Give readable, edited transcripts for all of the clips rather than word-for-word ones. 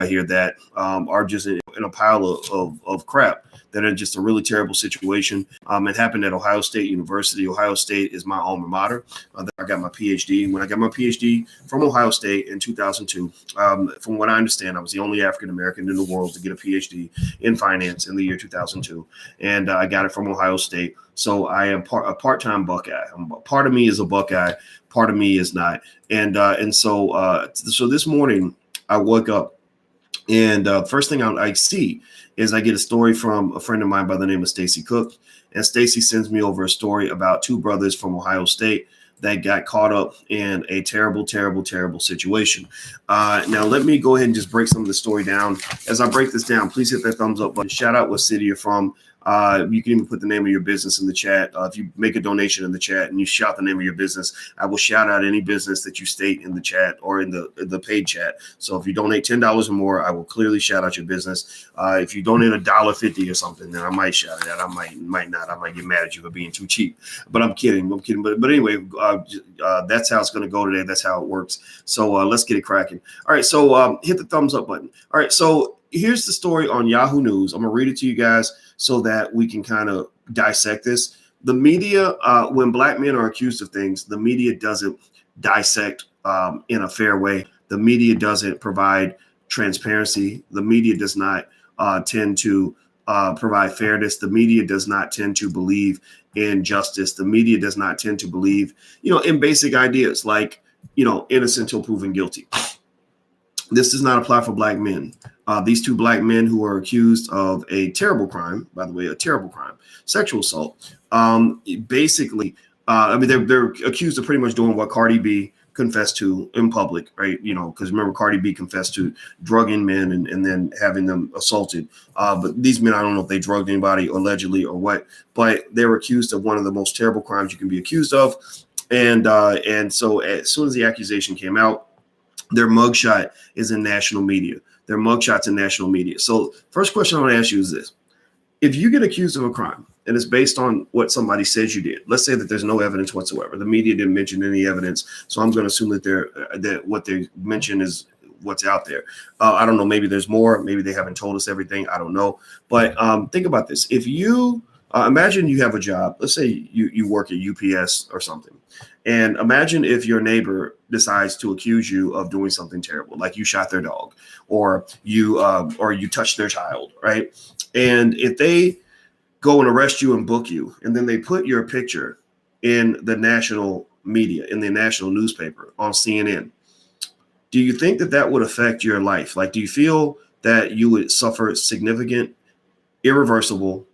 here that are just in a pile of crap that are just a really terrible situation. It happened at Ohio State University. Ohio State is my alma mater. I got my PhD. When I got my PhD from Ohio State in 2002, from what I understand, I was the only African-American in the world to get a PhD in finance in the year 2002. And I got it from Ohio State. So I am a part-time Buckeye. Part of me is a Buckeye. Part of me is not. And so this morning I woke up, and first thing I see is I get a story from a friend of mine by the name of Stacy Cook. And Stacy sends me over a story about two brothers from Ohio State that got caught up in a terrible, terrible, terrible situation. Now, let me go ahead and just break some of the story down. As I break this down, please hit that thumbs up button. Shout out what city you're from. You can even put the name of your business in the chat. If you make a donation in the chat and you shout the name of your business, I will shout out any business that you state in the chat or in the paid chat. So if you donate $10 or more, I will clearly shout out your business. If you donate $1.50 or something, then I might shout it out. I might not. I might get mad at you for being too cheap. But I'm kidding. But anyway, that's how it's going to go today. That's how it works. So let's get it cracking. All right. So hit the thumbs up button. All right. So here's the story on Yahoo News. I'm going to read it to you guys so that we can kind of dissect this. The media, when black men are accused of things, the media doesn't dissect in a fair way. The media doesn't provide transparency. The media does not tend to provide fairness. The media does not tend to believe in justice. The media does not tend to believe, in basic ideas like, innocent until proven guilty. This does not apply for black men. These two black men who are accused of a terrible crime, by the way, a terrible crime, sexual assault. Basically, they're accused of pretty much doing what Cardi B confessed to in public, right? Because remember, Cardi B confessed to drugging men and then having them assaulted. But these men, I don't know if they drugged anybody allegedly or what, but they were accused of one of the most terrible crimes you can be accused of. And so as soon as the accusation came out, their mugshot is in national media. Their mugshot's in national media. So first question I want to ask you is this. If you get accused of a crime and it's based on what somebody says you did, let's say that there's no evidence whatsoever. The media didn't mention any evidence. So I'm going to assume that what they mention is what's out there. I don't know. Maybe there's more. Maybe they haven't told us everything. I don't know. But think about this. If you imagine you have a job, let's say you work at UPS or something. And imagine if your neighbor decides to accuse you of doing something terrible, like you shot their dog or you touched their child, right? And if they go and arrest you and book you, and then they put your picture in the national media, in the national newspaper on CNN, do you think that would affect your life? Like, do you feel that you would suffer significant, irreversible,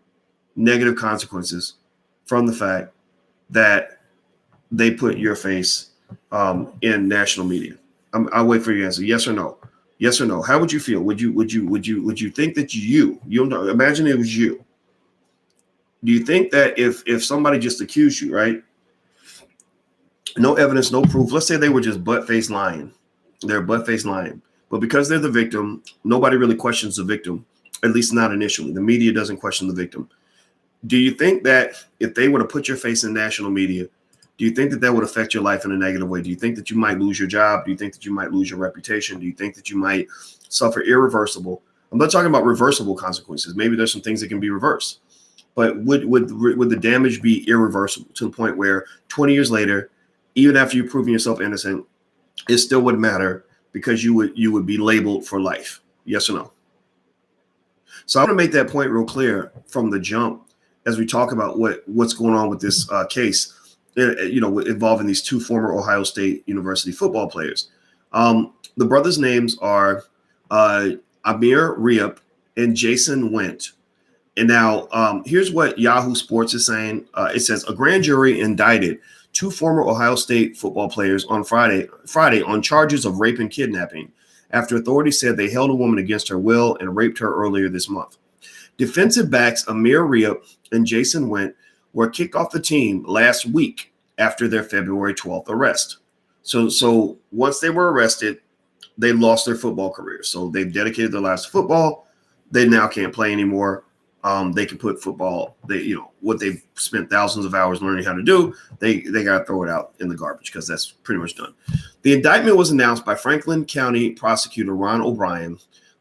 negative consequences from the fact that they put your face in national media? I'll wait for your answer. Yes or no? Yes or no? How would you feel? Would you think that you imagine it was you? Do you think that if somebody just accused you, right? No evidence, no proof. Let's say they were just butt-faced lying. They're butt-faced lying. But because they're the victim, nobody really questions the victim, at least not initially. The media doesn't question the victim. Do you think that if they were to put your face in national media, do you think that would affect your life in a negative way? Do you think that you might lose your job? Do you think that you might lose your reputation? Do you think that you might suffer irreversible? I'm not talking about reversible consequences. Maybe there's some things that can be reversed. But would the damage be irreversible to the point where 20 years later, even after you've proven yourself innocent, it still wouldn't matter because you would be labeled for life? Yes or no? So I want to make that point real clear from the jump as we talk about what's going on with this case. Involving these two former Ohio State University football players. The brothers' names are Amir Riep and Jahsen Wint. And now here's what Yahoo Sports is saying. It says a grand jury indicted two former Ohio State football players on Friday on charges of rape and kidnapping after authorities said they held a woman against her will and raped her earlier this month. Defensive backs Amir Riep and Jahsen Wint were kicked off the team last week after their February 12th arrest. So once they were arrested, they lost their football career. So they've dedicated their lives to football. They now can't play anymore. They can put football, what they've spent thousands of hours learning how to do, they got to throw it out in the garbage because that's pretty much done. The indictment was announced by Franklin County Prosecutor Ron O'Brien,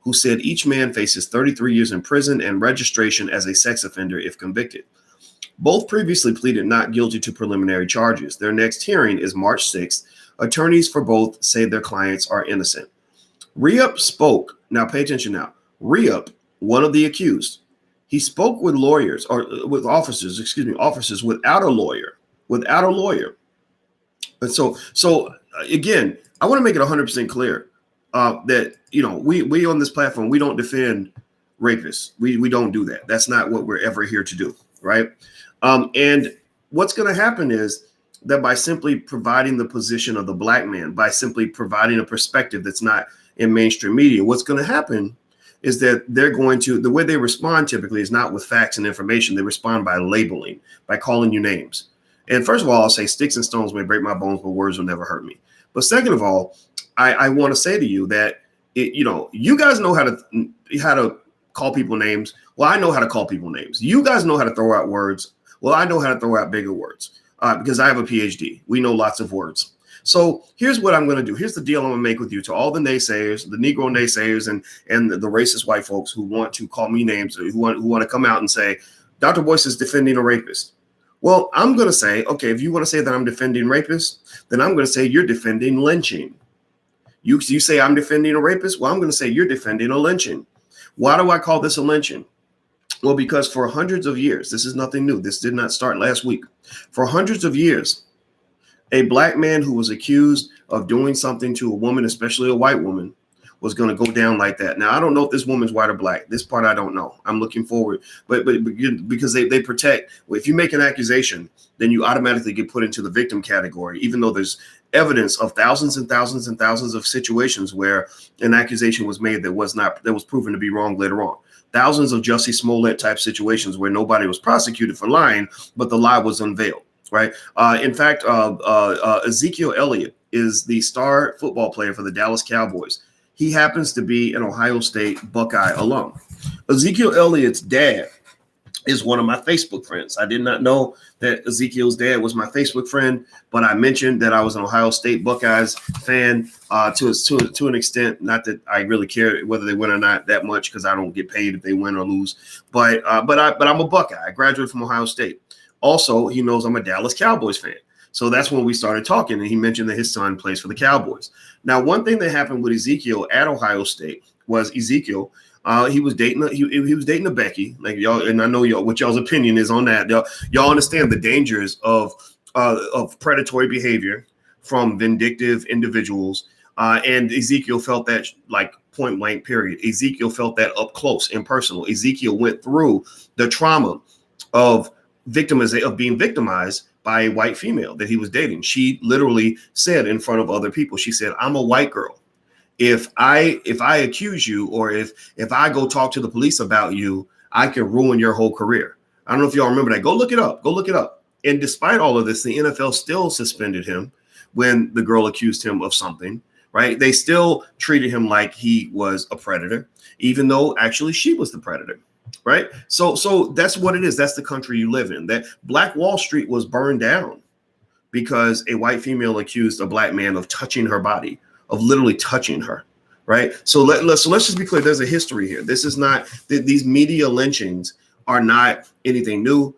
who said each man faces 33 years in prison and registration as a sex offender if convicted. Both previously pleaded not guilty to preliminary charges. Their next hearing is March 6th. Attorneys for both say their clients are innocent. Riep spoke. Now pay attention now. Riep, one of the accused, he spoke with lawyers or with officers without a lawyer. And so again, I want to make it 100% clear that, we on this platform, we don't defend rapists. We don't do that. That's not what we're ever here to do. Right. And what's going to happen is that by simply providing the position of the black man, by simply providing a perspective that's not in mainstream media, what's going to happen is that the way they respond typically is not with facts and information. They respond by labeling, by calling you names. And first of all, I'll say sticks and stones may break my bones, but words will never hurt me. But second of all, I want to say to you that, you guys know how to call people names. Well, I know how to call people names. You guys know how to throw out words. Well, I know how to throw out bigger words because I have a PhD. We know lots of words. So here's what I'm going to do. Here's the deal I'm going to make with you, to all the naysayers, the Negro naysayers, and the racist white folks who want to call me names, who want to come out and say, Dr. Boyce is defending a rapist. Well, I'm going to say, okay, if you want to say that I'm defending rapists, then I'm going to say you're defending lynching. You say I'm defending a rapist. Well, I'm going to say you're defending a lynching. Why do I call this a lynching? Well, because for hundreds of years, this is nothing new. This did not start last week. For hundreds of years, a black man who was accused of doing something to a woman, especially a white woman, was going to go down like that. Now, I don't know if this woman's white or black. This part I don't know. I'm looking forward, but because they protect. If you make an accusation, then you automatically get put into the victim category, even though there's evidence of thousands and thousands and thousands of situations where an accusation was made that was proven to be wrong later on. Thousands of Jussie Smollett type situations where nobody was prosecuted for lying, but the lie was unveiled. Right. In fact, Ezekiel Elliott is the star football player for the Dallas Cowboys. He happens to be an Ohio State Buckeye alum. Ezekiel Elliott's dad is one of my Facebook friends. I did not know that Ezekiel's dad was my Facebook friend, but I mentioned that I was an Ohio State Buckeyes fan to an extent. Not that I really care whether they win or not that much, because I don't get paid if they win or lose. But I'm a Buckeye. I graduated from Ohio State. Also, he knows I'm a Dallas Cowboys fan. So that's when we started talking, and he mentioned that his son plays for the Cowboys. Now, one thing that happened with Ezekiel at Ohio State was Ezekiel, he was dating a Becky, like y'all, and I know what y'all's opinion is on that. Y'all understand the dangers of predatory behavior from vindictive individuals, and Ezekiel felt that like point blank. Period. Ezekiel felt that up close and personal. Ezekiel went through the trauma of being victimized by a white female that he was dating. She literally said in front of other people, she said, "I'm a white girl. If I accuse you, or if I go talk to the police about you, I can ruin your whole career." I don't know if y'all remember that. Go look it up. And despite all of this, the NFL still suspended him when the girl accused him of something, right? They still treated him like he was a predator, even though actually she was the predator. Right. So that's what it is. That's the country you live in. That Black Wall Street was burned down because a white female accused a black man of touching her body, of literally touching her. Right. So let's just be clear. There's a history here. This is not these media lynchings are not anything new.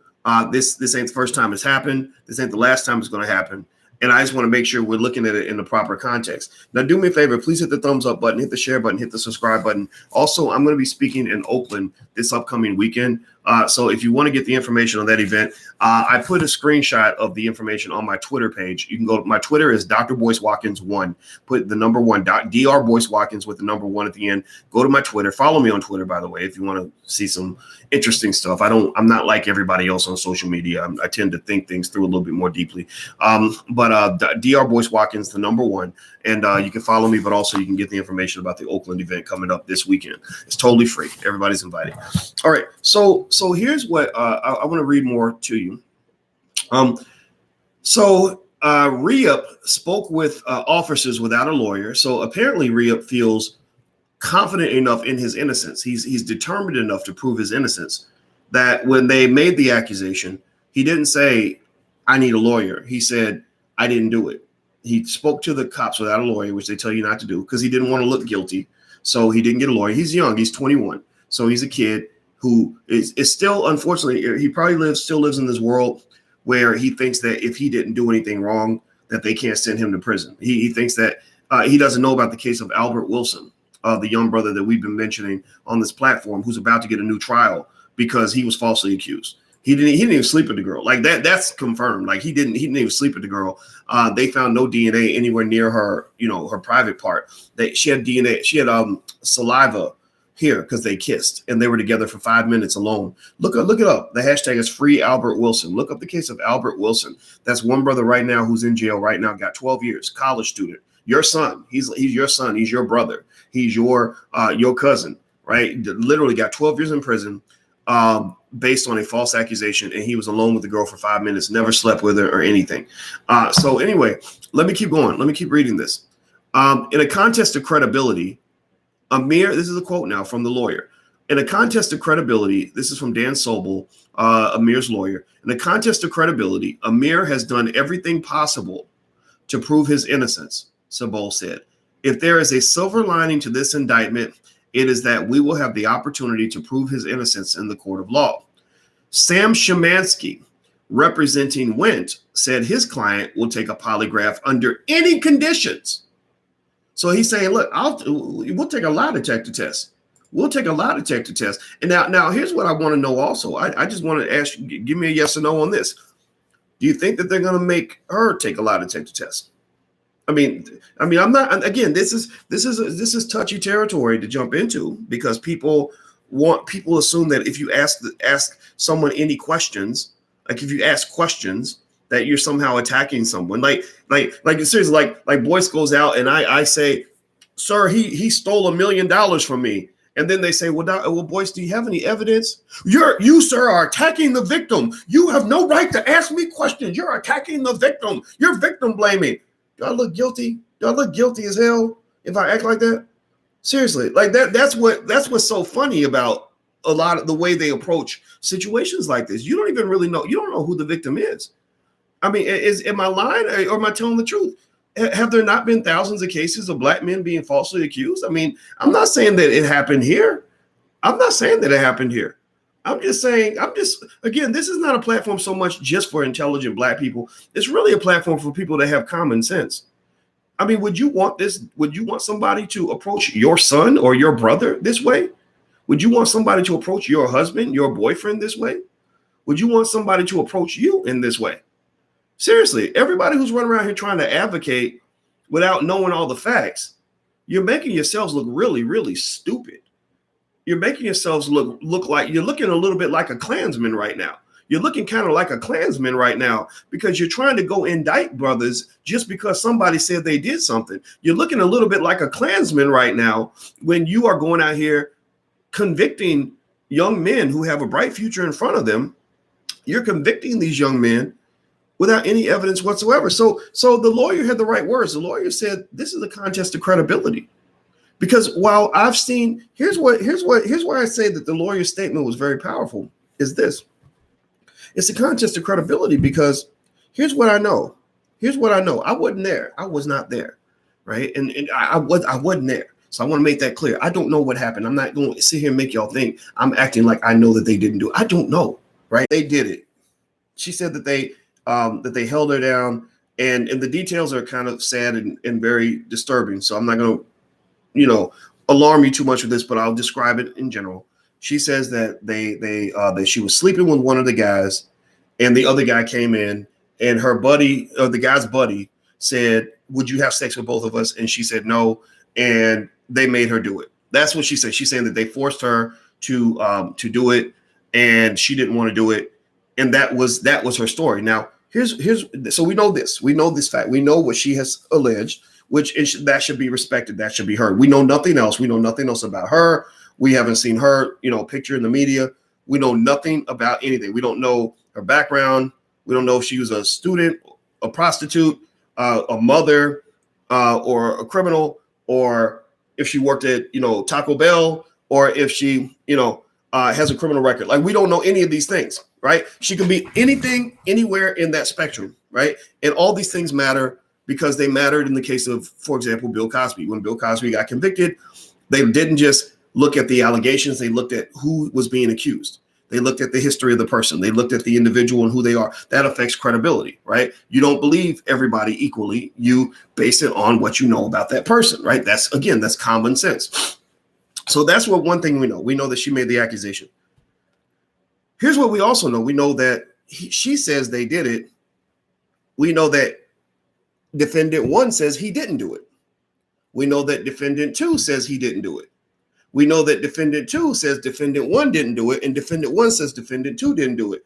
This ain't the first time it's happened. This ain't the last time it's going to happen. And I just want to make sure we're looking at it in the proper context. Now, do me a favor, please hit the thumbs up button, hit the share button, hit the subscribe button. Also, I'm going to be speaking in Oakland this upcoming weekend. So if you want to get the information on that event, I put a screenshot of the information on my Twitter page. You can go, my Twitter is Dr. Boyce Watkins 1. Put the number 1, Dr. Boyce Watkins with the number 1 at the end. Go to my Twitter. Follow me on Twitter, by the way, if you want to see some interesting stuff. I'm not like everybody else on social media. I tend to think things through a little bit more deeply. But Dr. Boyce Watkins, the number 1. And you can follow me, but also you can get the information about the Oakland event coming up this weekend. It's totally free. Everybody's invited. All right. So here's what I want to read more to you. Riep spoke with officers without a lawyer. So apparently Riep feels confident enough in his innocence. He's determined enough to prove his innocence that when they made the accusation, he didn't say, "I need a lawyer." He said, "I didn't do it." He spoke to the cops without a lawyer, which they tell you not to do, because he didn't want to look guilty. So he didn't get a lawyer. He's young. He's 21. So he's a kid who is still, unfortunately, he probably still lives in this world where he thinks that if he didn't do anything wrong, that they can't send him to prison. He thinks that he doesn't know about the case of Albert Wilson, the young brother that we've been mentioning on this platform, who's about to get a new trial because he was falsely accused. He didn't even sleep with the girl. Like that's confirmed. Like he didn't even sleep with the girl. They found no DNA anywhere near her, her private part. She had DNA, she had saliva here because they kissed and they were together for 5 minutes alone. Look it up. The hashtag is free Albert Wilson. Look up the case of Albert Wilson. That's one brother right now who's in jail right now, got 12 years, college student. Your son, he's your son, he's your brother, he's your cousin, right? Literally got 12 years in prison based on a false accusation, and he was alone with the girl for 5 minutes, never slept with her or anything. So anyway, let me keep going. Let me keep reading this. In a contest of credibility, Amir, this is a quote now from the lawyer. In a contest of credibility, this is from Dan Sobel, Amir's lawyer. In a contest of credibility, Amir has done everything possible to prove his innocence, Sobel said. If there is a silver lining to this indictment, it is that we will have the opportunity to prove his innocence in the court of law. Sam Shemansky, representing Wint, said his client will take a polygraph under any conditions. So he's saying, look, we'll take a lie detector test. We'll take a lie detector test. And now here's what I want to know also. I just want to ask you, give me a yes or no on this. Do you think that they're going to make her take a lie detector test? I mean, I'm not, again, this is touchy territory to jump into because people assume that if you ask someone any questions, like if you ask questions, that you're somehow attacking someone. Like seriously, like Boyce goes out and I say, sir, he stole $1 million from me. And then they say, well, Boyce, do you have any evidence? You, sir, are attacking the victim. You have no right to ask me questions. You're attacking the victim. You're victim blaming. Do I look guilty? Do I look guilty as hell if I act like that? Seriously, like that's what's so funny about a lot of the way they approach situations like this. You don't even really know. You don't know who the victim is. I mean, am I lying or am I telling the truth? Have there not been thousands of cases of black men being falsely accused? I mean, I'm not saying that it happened here. I'm just saying, again, this is not a platform so much just for intelligent black people. It's really a platform for people that have common sense. I mean, would you want this? Would you want somebody to approach your son or your brother this way? Would you want somebody to approach your husband, your boyfriend this way? Would you want somebody to approach you in this way? Seriously, everybody who's running around here trying to advocate without knowing all the facts, you're making yourselves look really, really stupid. You're making yourselves look like you're looking a little bit like a Klansman right now. You're looking kind of like a Klansman right now because you're trying to go indict brothers just because somebody said they did something. You're looking a little bit like a Klansman right now when you are going out here convicting young men who have a bright future in front of them. You're convicting these young men without any evidence whatsoever. So the lawyer had the right words. The lawyer said, this is a contest of credibility. Because while I've seen, here's why I say that the lawyer's statement was very powerful is this. It's a contest of credibility because here's what I know. I wasn't there. I was not there. Right. And I wasn't there. So I want to make that clear. I don't know what happened. I'm not going to sit here and make y'all think I'm acting like I know that they didn't do it. I don't know. Right. They did it. She said that they held her down and the details are kind of sad and very disturbing. So I'm not going to, alarm you too much with this, but I'll describe it in general. She says that that she was sleeping with one of the guys and the other guy came in and her buddy, or the guy's buddy said, would you have sex with both of us? And she said no. And they made her do it. That's what she said. She's saying that they forced her to do it and she didn't want to do it. And that was her story. Now, so we know this fact. We know what she has alleged, that should be respected. That should be heard. We know nothing else. We know nothing else about her. We haven't seen her, picture in the media. We know nothing about anything. We don't know her background. We don't know if she was a student, a prostitute, a mother, or a criminal, or if she worked at, Taco Bell, or if she, has a criminal record. Like, we don't know any of these things, right? She can be anything, anywhere in that spectrum, right? And all these things matter because they mattered in the case of, for example, Bill Cosby. When Bill Cosby got convicted, They didn't just look at the allegations. They looked at who was being accused. They looked at the history of the person. They looked at the individual and who they are. That affects credibility, right? You don't believe everybody equally. You base it on what you know about that person, right? That's common sense. So that's what one thing we know. We know that she made the accusation. Here's what we also know. We know that she says they did it. We know that defendant 1 says he didn't do it. We know that defendant 2 says he didn't do it. We know that defendant 2 says defendant 1 didn't do it, and defendant 1 says defendant 2 didn't do it.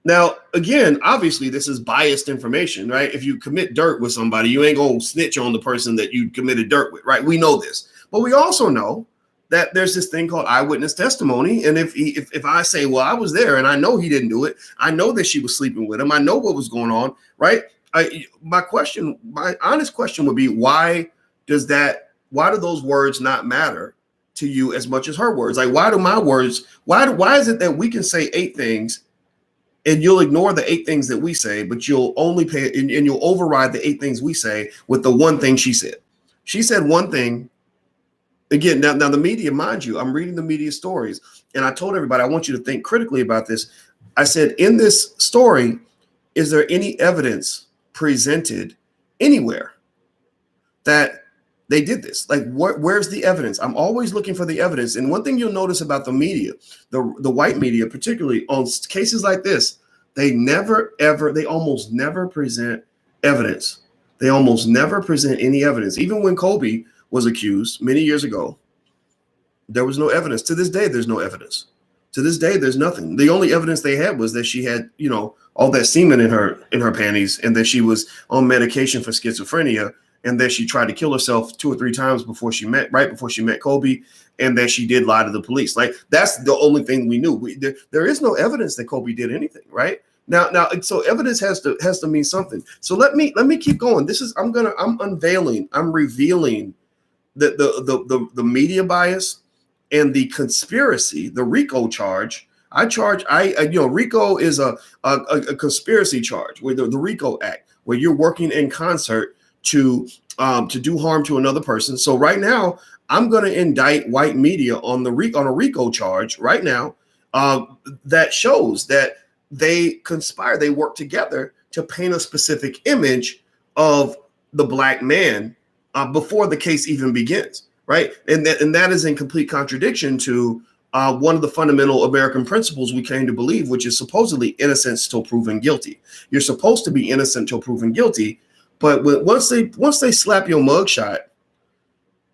Now, again, obviously, this is biased information, right? If you commit dirt with somebody, you ain't going to snitch on the person that you committed dirt with, right? We know this. But we also know that there's this thing called eyewitness testimony. And if I say, well, I was there and I know he didn't do it, I know that she was sleeping with him, I know what was going on, right? My honest question would be, why do those words not matter to you as much as her words? Like, why do my words, why is it that we can say 8 things and you'll ignore the 8 things that we say, but you'll only pay and you'll override the 8 things we say with the one thing she said? She said one thing. Again, now the media, mind you, I'm reading the media stories, and I told everybody I want you to think critically about this. I said, in this story, is there any evidence presented anywhere that they did this? Like, where's the evidence? I'm always looking for the evidence. And one thing you'll notice about the media, the white media, particularly on cases like this, they almost never present evidence. They almost never present any evidence. Even when Kobe was accused many years ago, there was no evidence. To this day, there's no evidence. To this day, there's nothing. The only evidence they had was that she had, all that semen in her panties, and that she was on medication for schizophrenia, and that she tried to kill herself 2 or 3 times right before she met Kobe, and that she did lie to the police. Like, that's the only thing we knew. There is no evidence that Kobe did anything, right? Now, so evidence has to mean something. So let me keep going. I'm revealing the media bias and the conspiracy, the RICO charge. RICO is a conspiracy charge, where the RICO Act, where you're working in concert to do harm to another person. So right now, I'm going to indict white media on a RICO charge right now, that shows that they conspire, they work together to paint a specific image of the black man before the case even begins, right? And that is in complete contradiction to one of the fundamental American principles we came to believe, which is supposedly innocence till proven guilty. You're supposed to be innocent till proven guilty, but once they slap your mugshot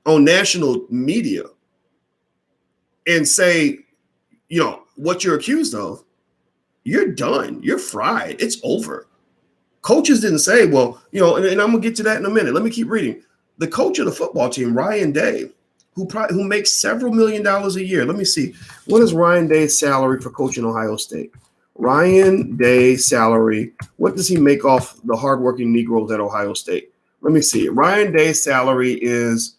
on national media and say, what you're accused of, you're done. You're fried. It's over. Coaches didn't say, well, and I'm gonna get to that in a minute. Let me keep reading. The coach of the football team, Ryan Day, who makes several $1 million a year. Let me see. What is Ryan Day's salary for coaching Ohio State? Ryan Day's salary. What does he make off the hardworking Negroes at Ohio State? Let me see. Ryan Day's salary is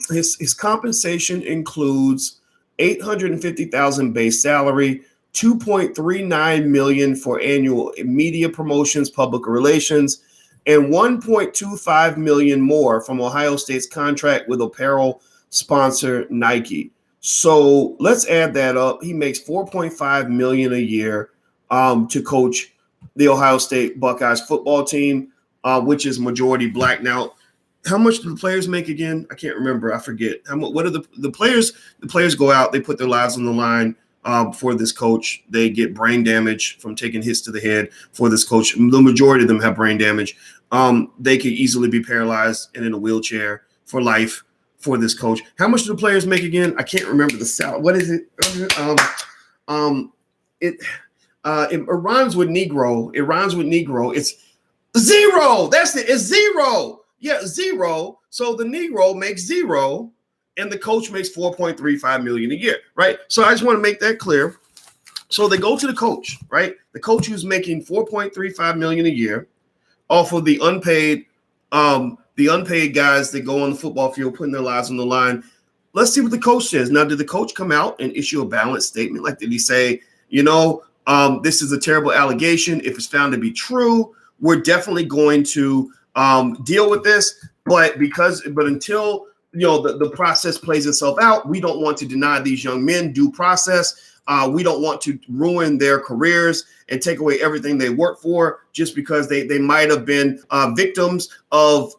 his compensation includes $850,000 base salary, $2.39 million for annual media promotions, public relations, and $1.25 million more from Ohio State's contract with apparel sponsor Nike. So let's add that up. He makes $4.5 million a year to coach the Ohio State Buckeyes football team, which is majority black. Now, how much do the players make again? I can't remember. I forget. What are the players? The players go out. They put their lives on the line for this coach. They get brain damage from taking hits to the head for this coach. The majority of them have brain damage. They could easily be paralyzed and in a wheelchair for life for this coach. How much do the players make again? I can't remember the salary. What is it? It rhymes with Negro. It rhymes with Negro. It's zero. That's it. It's zero. Yeah, zero. So the Negro makes zero, and the coach makes $4.35 million a year, right? So I just want to make that clear. So they go to the coach, right? The coach who's making $4.35 million a year off of the unpaid guys that go on the football field, putting their lives on the line. Let's see what the coach says. Now, did the coach come out and issue a balanced statement? Like, did he say, this is a terrible allegation. If it's found to be true, we're definitely going to deal with this. But until the process plays itself out. We don't want to deny these young men due process. We don't want to ruin their careers and take away everything they work for just because they might have been victims of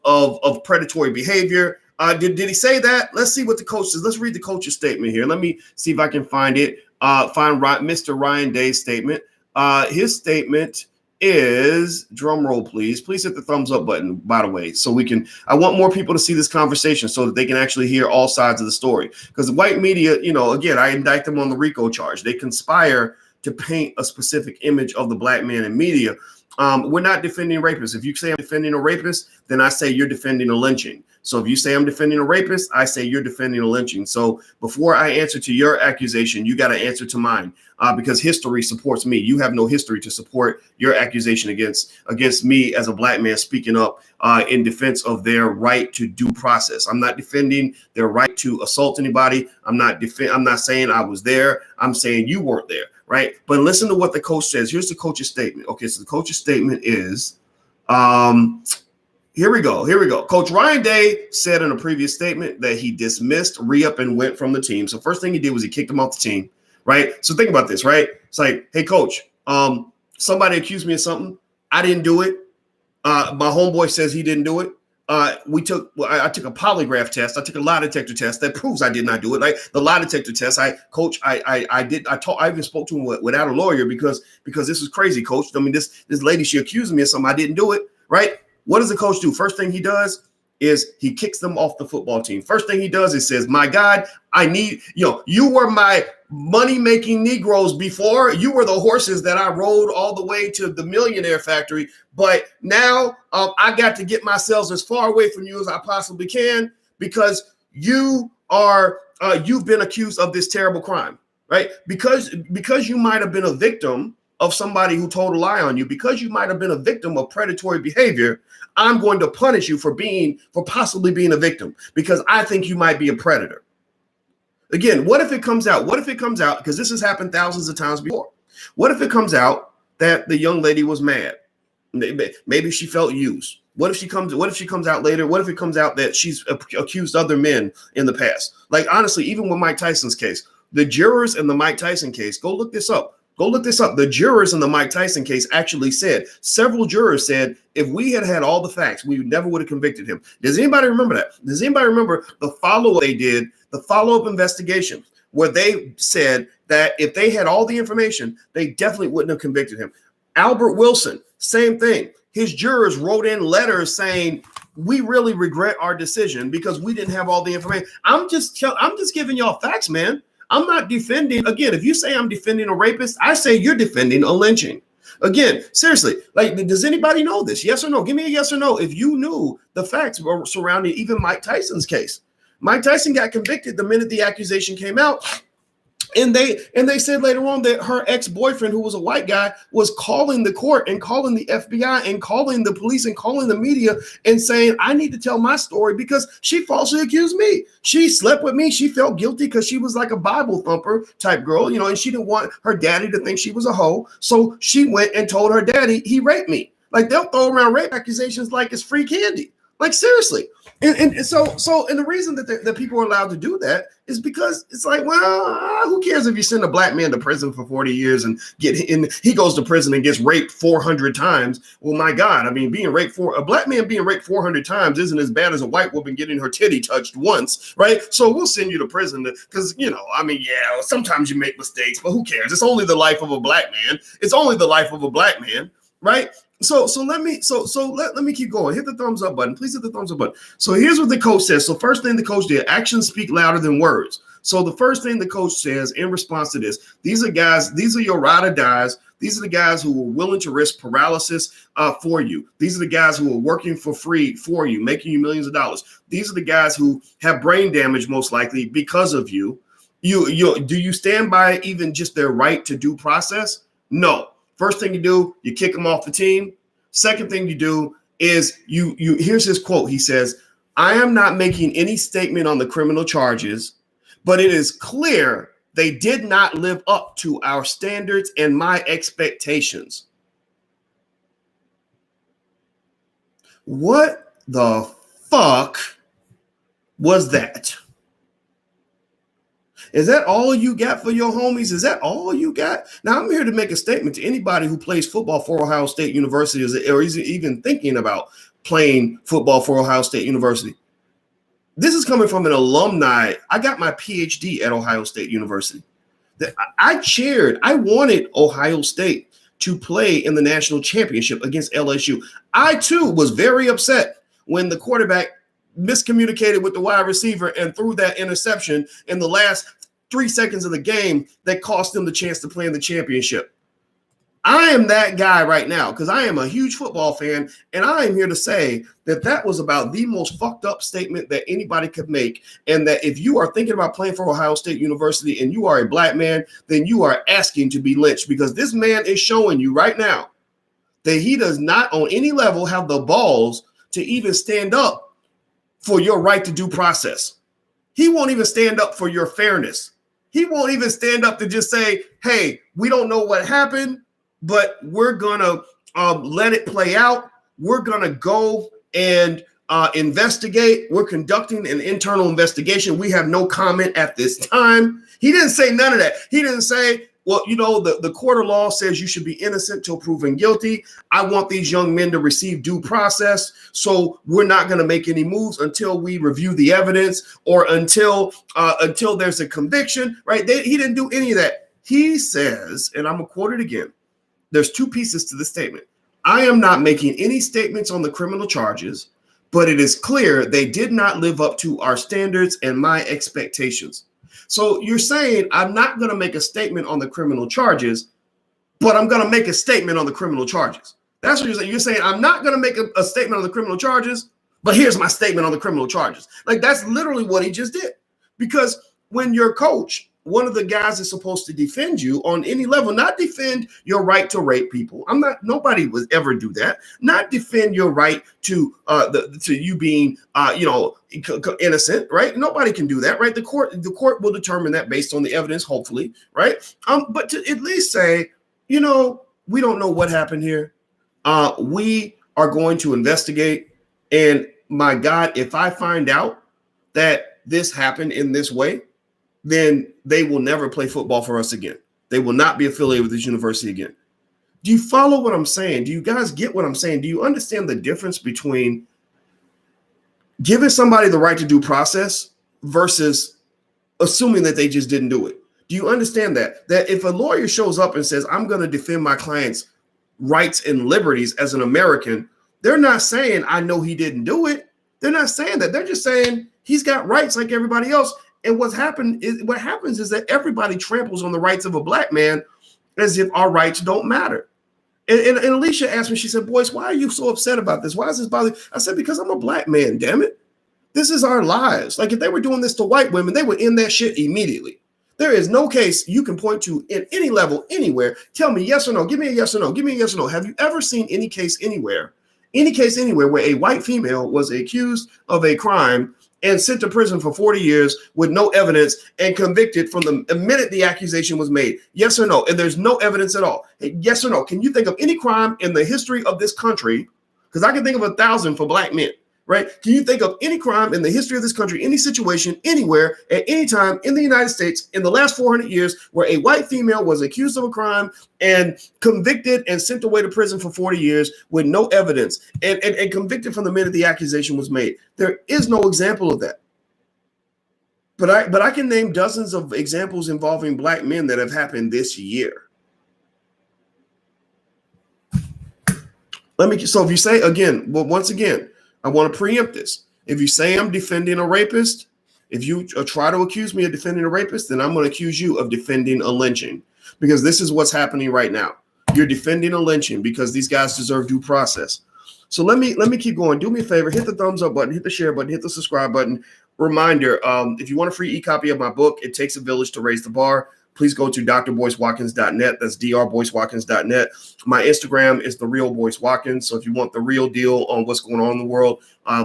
predatory behavior. Did he say that? Let's see what the coach says. Let's read the coach's statement here. Let me see if I can find it. Find Mr. Ryan Day's statement. His statement is, drum roll, please hit the thumbs up button, by the way, so we can, I want more people to see this conversation so that they can actually hear all sides of the story. Because the white media, again, I indict them on the RICO charge. They conspire to paint a specific image of the black man in media. We're not defending rapists. If you say I'm defending a rapist, then I say you're defending a lynching. So if you say I'm defending a rapist, I say you're defending a lynching. So before I answer to your accusation, you got to answer to mine, because history supports me. You have no history to support your accusation against me as a black man speaking up in defense of their right to due process. I'm not defending their right to assault anybody. I'm not saying I was there. I'm saying you weren't there, right? But listen to what the coach says. Here's the coach's statement. Okay, so the coach's statement is, Here we go. Coach Ryan Day said in a previous statement that he dismissed Riep and Wint from the team. So first thing he did was he kicked him off the team, right? So think about this, right? It's like, hey, coach, somebody accused me of something. I didn't do it. My homeboy says he didn't do it. I took a polygraph test. I took a lie detector test that proves I did not do it. Like the lie detector test, I even spoke to him without a lawyer because this is crazy, coach. I mean, this lady, she accused me of something. I didn't do it, right? What does the coach do? First thing he does is he kicks them off the football team. First thing he does is says, my God, I need, you were my money-making Negroes before. You were the horses that I rode all the way to the millionaire factory. But now I got to get myself as far away from you as I possibly can because you've been accused of this terrible crime, right? Because you might have been a victim of somebody who told a lie on you, because you might have been a victim of predatory behavior, I'm going to punish you for possibly being a victim because I think you might be a predator. Again, what if it comes out? Because this has happened thousands of times before. What if it comes out that the young lady was mad? Maybe she felt used. What if she comes out later? What if it comes out that she's accused other men in the past? Like, honestly, even with Mike Tyson's case, the jurors in the Mike Tyson case, go look this up. The jurors in the Mike Tyson case actually said, several jurors said, if we had all the facts, we never would have convicted him. Does anybody remember that? Does anybody remember the follow-up they did, the follow-up investigation, where they said that if they had all the information, they definitely wouldn't have convicted him? Albert Wilson, same thing. His jurors wrote in letters saying, we really regret our decision because we didn't have all the information. I'm just giving y'all facts, man. I'm not defending. Again, if you say I'm defending a rapist, I say you're defending a lynching. Again, seriously, like, does anybody know this? Yes or no? Give me a yes or no. If you knew the facts surrounding even Mike Tyson's case. Mike Tyson got convicted the minute the accusation came out. And they said later on that her ex-boyfriend, who was a white guy, was calling the court and calling the FBI and calling the police and calling the media and saying, I need to tell my story because she falsely accused me. She slept with me. She felt guilty because she was like a Bible thumper type girl, and she didn't want her daddy to think she was a hoe. So she went and told her daddy he raped me. Like, they'll throw around rape accusations like it's free candy. Like, seriously. And so the reason that people are allowed to do that is because it's like, well, who cares if you send a black man to prison for 40 years and he goes to prison and gets raped 400 times. Well, my God, I mean, a black man being raped 400 times isn't as bad as a white woman getting her titty touched once, right? So we'll send you to prison because, sometimes you make mistakes, but who cares? It's only the life of a black man. It's only the life of a black man, right? So let me keep going. Hit the thumbs up button. Please hit the thumbs up button. So here's what the coach says. So first thing the coach did, actions speak louder than words. So the first thing the coach says in response to this, these are your ride or dies. These are the guys who are willing to risk paralysis for you. These are the guys who are working for free for you, making you millions of dollars. These are the guys who have brain damage most likely because of you. Do you stand by even just their right to due process? No. First thing you do, you kick him off the team. Second thing you do is here's his quote. He says, I am not making any statement on the criminal charges, but it is clear they did not live up to our standards and my expectations. What the fuck was that. Is that all you got for your homies? Is that all you got? Now, I'm here to make a statement to anybody who plays football for Ohio State University or is even thinking about playing football for Ohio State University. This is coming from an alumni. I got my PhD at Ohio State University. I wanted Ohio State to play in the national championship against LSU. I, too, was very upset when the quarterback miscommunicated with the wide receiver and threw that interception in the last 3 seconds of the game that cost them the chance to play in the championship. I am that guy right now because I am a huge football fan, and I am here to say that that was about the most fucked up statement that anybody could make, and that if you are thinking about playing for Ohio State University and you are a black man, then you are asking to be lynched, because this man is showing you right now that he does not on any level have the balls to even stand up for your right to due process. He won't even stand up for your fairness. He won't even stand up to just say, hey, we don't know what happened, but we're going to let it play out. We're going to go and investigate. We're conducting an internal investigation. We have no comment at this time. He didn't say none of that. He didn't say, well, you know, the court of law says you should be innocent till proven guilty. I want these young men to receive due process. So we're not going to make any moves until we review the evidence or until there's a conviction, right? He didn't do any of that. He says, and I'm going to quote it again. There's two pieces to the statement. I am not making any statements on the criminal charges, but it is clear they did not live up to our standards and my expectations. So you're saying I'm not going to make a statement on the criminal charges, but I'm going to make a statement on the criminal charges. That's what you're saying. You're saying I'm not going to make a statement on the criminal charges, but here's my statement on the criminal charges. Like, that's literally what he just did. Because when your coach, one of the guys is supposed to defend you on any level, not defend your right to rape people. Nobody would ever do that. Not defend your right to you being, innocent, right? Nobody can do that, right? The court will determine that based on the evidence, hopefully, right? But to at least say, we don't know what happened here. We are going to investigate. And my God, if I find out that this happened in this way, then they will never play football for us again. They will not be affiliated with this university again. Do you follow what I'm saying? Do you guys get what I'm saying? Do you understand the difference between giving somebody the right to due process versus assuming that they just didn't do it? Do you understand that? That if a lawyer shows up and says, I'm going to defend my client's rights and liberties as an American, they're not saying, I know he didn't do it. They're not saying that. They're just saying he's got rights like everybody else. And what happens is that everybody tramples on the rights of a black man as if our rights don't matter. And Alicia asked me, she said, Boyce, why are you so upset about this? Why is this bothering you? I said, because I'm a black man, damn it. This is our lives. Like, if they were doing this to white women, they would end that shit immediately. There is no case you can point to in any level, anywhere. Tell me yes or no. Give me a yes or no. Give me a yes or no. Have you ever seen any case anywhere where a white female was accused of a crime and sent to prison for 40 years with no evidence and convicted from the minute the accusation was made? Yes or no? And there's no evidence at all. Yes or no? Can you think of any crime in the history of this country? Because I can think of 1,000 for black men, right? Can you think of any crime in the history of this country, any situation, anywhere, at any time in the United States in the last 400 years where a white female was accused of a crime and convicted and sent away to prison for 40 years with no evidence and convicted from the minute the accusation was made? There is no example of that. But I can name dozens of examples involving black men that have happened this year. So if you say again, well, once again, I want to preempt this. If you say I'm defending a rapist, if you try to accuse me of defending a rapist, then I'm going to accuse you of defending a lynching, because this is what's happening right now. You're defending a lynching because these guys deserve due process. So let me keep going. Do me a favor, hit the thumbs up button, hit the share button, hit the subscribe button. Reminder, if you want a free e-copy of my book, It Takes a Village to Raise the Bar, please go to drboycewatkins.net. That's drboycewatkins.net. My Instagram is The Real Boyce Watkins. So if you want the real deal on what's going on in the world,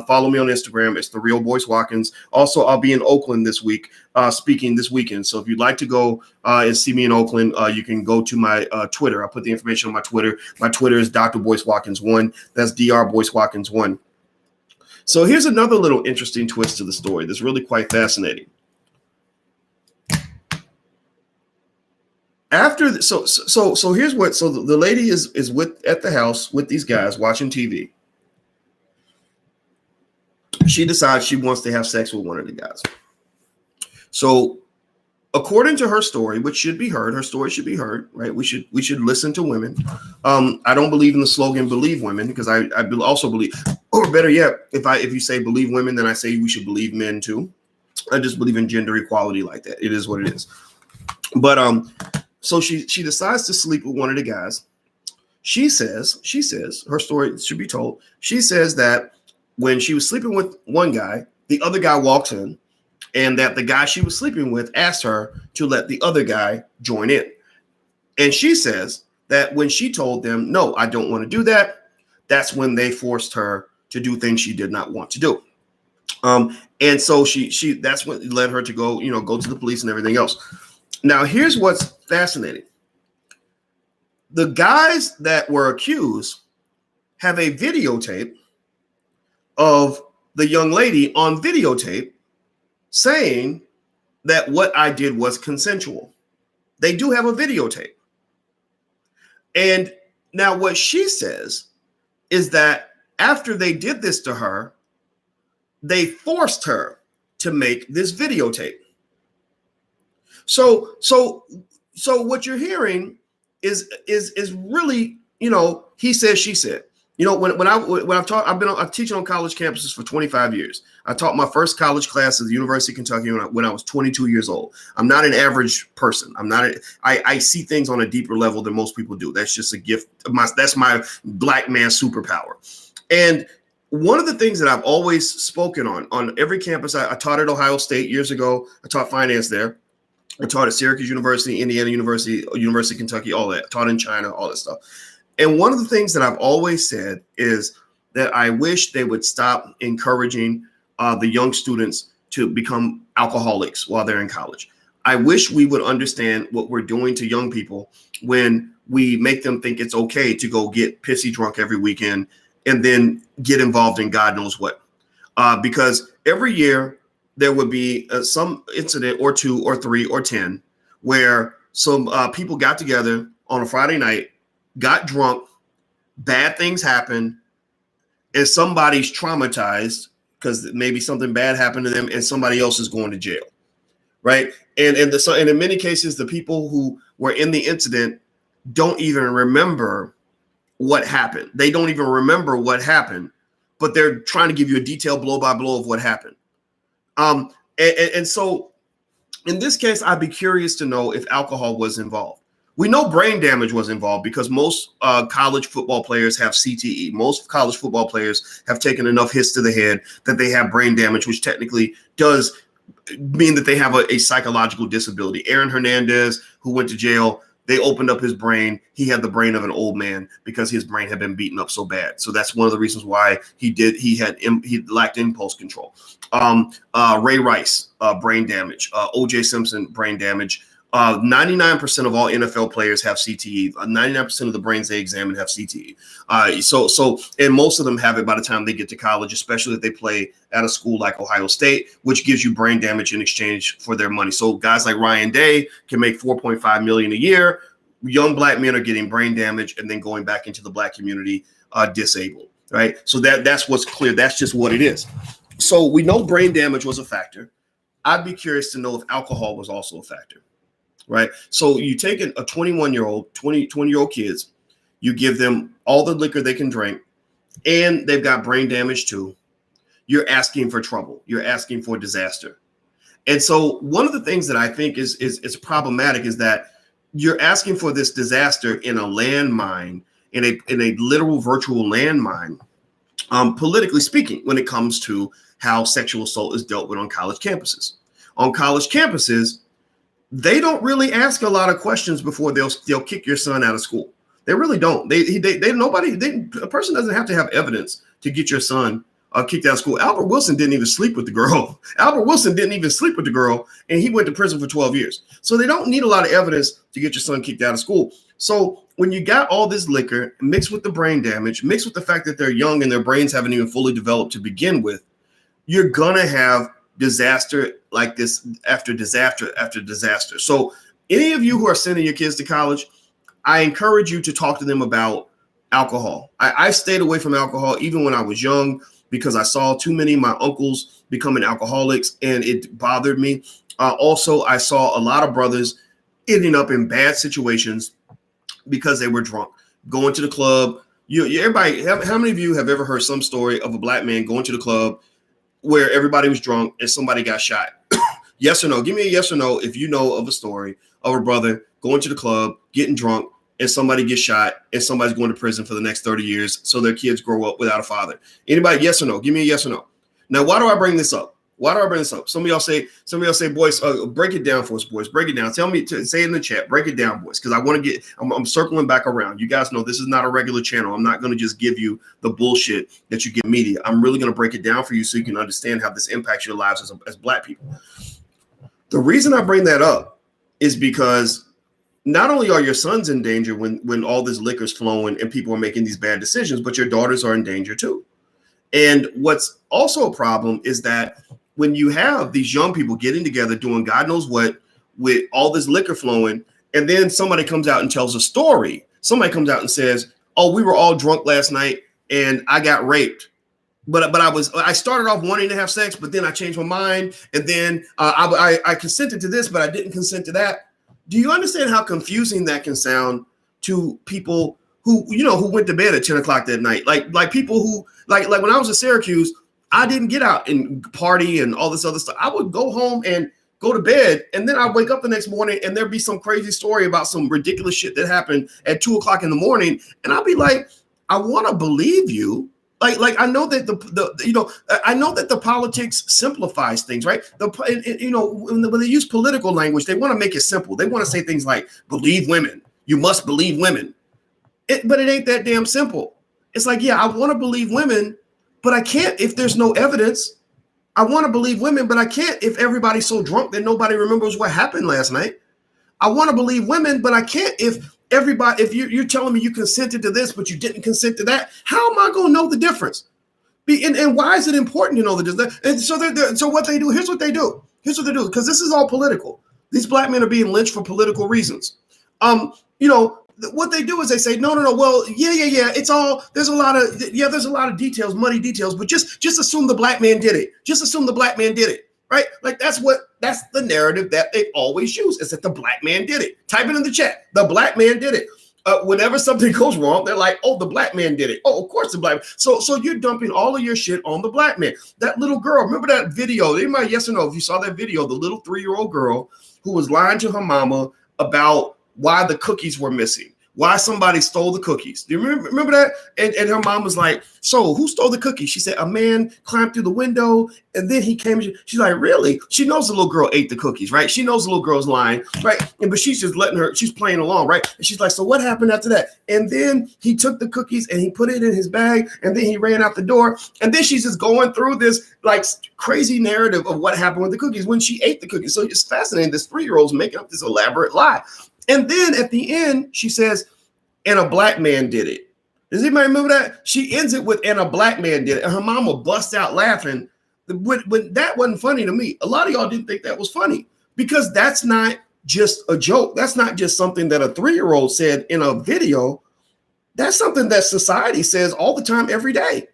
follow me on Instagram. It's The Real Boyce Watkins. Also, I'll be in Oakland this week, speaking this weekend. So if you'd like to go and see me in Oakland, you can go to my Twitter. I'll put the information on my Twitter. My Twitter is Dr. Boyce Watkins 1. That's Dr. Boyce Watkins 1. So here's another little interesting twist to the story that's really quite fascinating. After so here's what the lady is with at the house with these guys watching TV. She decides she wants to have sex with one of the guys. So according to her story, which should be heard, her story should be heard, right? We should listen to women. I don't believe in the slogan "believe women" because I also believe, or better yet, if you say believe women, then I say we should believe men too. I just believe in gender equality like that. It is what it is. But so she decides to sleep with one of the guys. She says her story should be told. She says that when she was sleeping with one guy, the other guy walks in, and that the guy she was sleeping with asked her to let the other guy join in. And she says that when she told them, no, I don't want to do that, that's when they forced her to do things she did not want to do. And so she that's what led her to go to the police and everything else. Now, here's what's fascinating. The guys that were accused have a videotape of the young lady on videotape saying that what I did was consensual. They do have a videotape. And now what she says is that after they did this to her, they forced her to make this videotape. So what you're hearing is really, he said, she said. I'm teaching on college campuses for 25 years. I taught my first college class at the University of Kentucky when I was 22 years old. I'm not an average person. I see things on a deeper level than most people do. That's just a gift. That's my black man superpower. And one of the things that I've always spoken on every campus, I taught at Ohio State years ago. I taught finance there. I taught at Syracuse University, Indiana University, University of Kentucky, all that. I taught in China, all that stuff. And one of the things that I've always said is that I wish they would stop encouraging the young students to become alcoholics while they're in college. I wish we would understand what we're doing to young people when we make them think it's okay to go get pissy drunk every weekend and then get involved in God knows what. Because every year there would be some incident or 2 or 3 or 10 where some people got together on a Friday night, got drunk, bad things happen, and somebody's traumatized because maybe something bad happened to them and somebody else is going to jail, right? And in many cases, the people who were in the incident don't even remember what happened. They don't even remember what happened, but they're trying to give you a detailed blow by blow of what happened. And so in this case, I'd be curious to know if alcohol was involved. We know brain damage was involved because most college football players have CTE. Most college football players have taken enough hits to the head that they have brain damage, which technically does mean that they have a psychological disability. Aaron Hernandez, who went to jail, they opened up his brain. He had the brain of an old man because his brain had been beaten up so bad. So that's one of the reasons why he lacked impulse control. Ray Rice, brain damage. O.J. Simpson, brain damage. 99% of all NFL players have CTE. 99% of the brains they examine have CTE. And most of them have it by the time they get to college, especially if they play at a school like Ohio State, which gives you brain damage in exchange for their money. So guys like Ryan Day can make $4.5 million a year. Young black men are getting brain damage and then going back into the black community disabled, right? So that's what's clear. That's just what it is. So we know brain damage was a factor. I'd be curious to know if alcohol was also a factor. Right. So you take a 21-year-old, 20-year-old kids, you give them all the liquor they can drink, and they've got brain damage too. You're asking for trouble. You're asking for disaster. And so one of the things that I think is problematic is that you're asking for this disaster in a landmine, in a literal virtual landmine, politically speaking, when it comes to how sexual assault is dealt with on college campuses. On college campuses, they don't really ask a lot of questions before they'll kick your son out of school. They really don't. A person doesn't have to have evidence to get your son kicked out of school. Albert Wilson didn't even sleep with the girl. Albert Wilson didn't even sleep with the girl, and he went to prison for 12 years. So they don't need a lot of evidence to get your son kicked out of school. So when you got all this liquor mixed with the brain damage, mixed with the fact that they're young and their brains haven't even fully developed to begin with, you're going to have disaster like this after disaster after disaster. So any of you who are sending your kids to college, I encourage you to talk to them about alcohol. I stayed away from alcohol even when I was young because I saw too many of my uncles becoming alcoholics and it bothered me. Also, I saw a lot of brothers ending up in bad situations because they were drunk, going to the club. Everybody, how many of you have ever heard some story of a black man going to the club where everybody was drunk and somebody got shot? Yes or no? Give me a yes or no if you know of a story of a brother going to the club, getting drunk, and somebody gets shot and somebody's going to prison for the next 30 years so their kids grow up without a father. Anybody, yes or no? Give me a yes or no. Now, why do I bring this up? Why do I bring this up? Some of y'all say, boys, break it down for us, boys. Break it down. Tell me to say it in the chat. Break it down, boys, because I want to I'm circling back around. You guys know this is not a regular channel. I'm not going to just give you the bullshit that you get media. I'm really going to break it down for you so you can understand how this impacts your lives as black people. The reason I bring that up is because not only are your sons in danger when all this liquor's flowing and people are making these bad decisions, but your daughters are in danger too. And what's also a problem is that when you have these young people getting together doing God knows what with all this liquor flowing, and then somebody comes out and tells a story. Somebody comes out and says, oh, we were all drunk last night and I got raped. But I started off wanting to have sex, but then I changed my mind. And then I consented to this, but I didn't consent to that. Do you understand how confusing that can sound to people who went to bed at 10 o'clock that night? Like people who like when I was at Syracuse, I didn't get out and party and all this other stuff. I would go home and go to bed, and then I'd wake up the next morning and there'd be some crazy story about some ridiculous shit that happened at 2 o'clock in the morning. And I'd be like, I want to believe you. Like I know that I know that the politics simplifies things, right? When they use political language, they want to make it simple. They want to say things like believe women. You must believe women. But it ain't that damn simple. It's like, yeah, I want to believe women, but I can't if there's no evidence. I want to believe women, but I can't if everybody's so drunk that nobody remembers what happened last night. I want to believe women, but I can't if you're telling me you consented to this, but you didn't consent to that. How am I going to know the difference? And why is it important to know the difference? And so what they do, here's what they do, because this is all political. These black men are being lynched for political reasons. What they do is they say, no. Well, yeah. It's all, there's a lot of details, muddy details, but just assume the black man did it. Just assume the black man did it. Right? Like that's the narrative that they always use, is that the black man did it. Type it in the chat. The black man did it. Whenever something goes wrong, they're like, oh, the black man did it. Oh, of course the black man. So you're dumping all of your shit on the black man. That little girl, remember that video? Anybody, yes or no, if you saw that video, the little 3-year-old girl who was lying to her mama about why the cookies were missing. Why somebody stole the cookies. Do you remember that? And her mom was like, so who stole the cookies? She said, a man climbed through the window and then he came. She's like, really? She knows the little girl ate the cookies, right? She knows the little girl's lying, right? But she's just she's playing along, right? And she's like, so what happened after that? And then he took the cookies and he put it in his bag and then he ran out the door. And then she's just going through this like crazy narrative of what happened with the cookies when she ate the cookies. So it's fascinating. This 3-year-old's making up this elaborate lie. And then at the end, she says, and a black man did it. Does anybody remember that? She ends it with, and a black man did it. And her mama busts out laughing. When that wasn't funny to me. A lot of y'all didn't think that was funny because that's not just a joke. That's not just something that a 3-year-old said in a video. That's something that society says all the time, every day.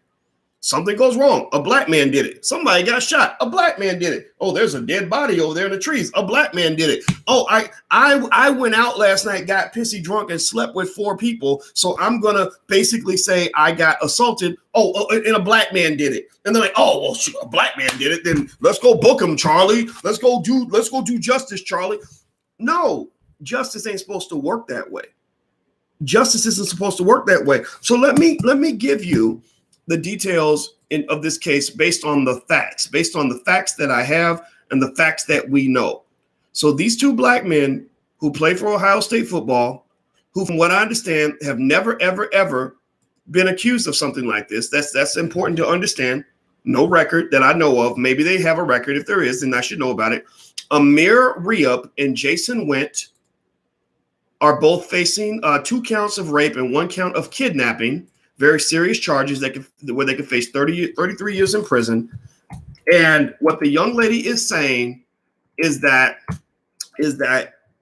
Something goes wrong. A black man did it. Somebody got shot. A black man did it. Oh, there's a dead body over there in the trees. A black man did it. Oh, I went out last night, got pissy drunk and slept with 4 people. So I'm going to basically say I got assaulted. Oh, and a black man did it. And they're like, oh, well, shoot, a black man did it. Then let's go book him, Charlie. Let's go do justice, Charlie. No, justice ain't supposed to work that way. Justice isn't supposed to work that way. So let me give you the details of this case based on the facts that I have and the facts that we know. So these 2 black men who play for Ohio State football, who, from what I understand, have never, ever, ever been accused of something like this. That's important to understand. no record that I know of. Maybe they have a record. If there is, then I should know about it. Amir Riep and Jahsen Wint are both facing 2 counts of rape and 1 count of kidnapping, very serious charges where they could face 33 years in prison. And what the young lady is saying is that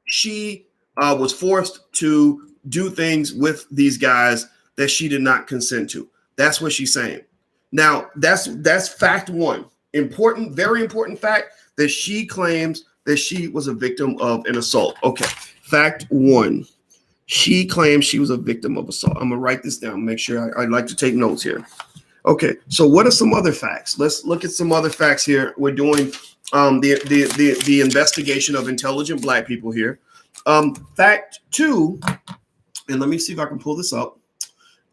she was forced to do things with these guys that she did not consent to. That's what she's saying. Now, that's fact one. Important, very important fact, that she claims that she was a victim of an assault. Okay, fact one. She claims she was a victim of assault. I'm going to write this down, make sure I'd like to take notes here. Okay, so what are some other facts? Let's look at some other facts here. We're doing the investigation of intelligent Black people here. Fact two, and let me see if I can pull this up,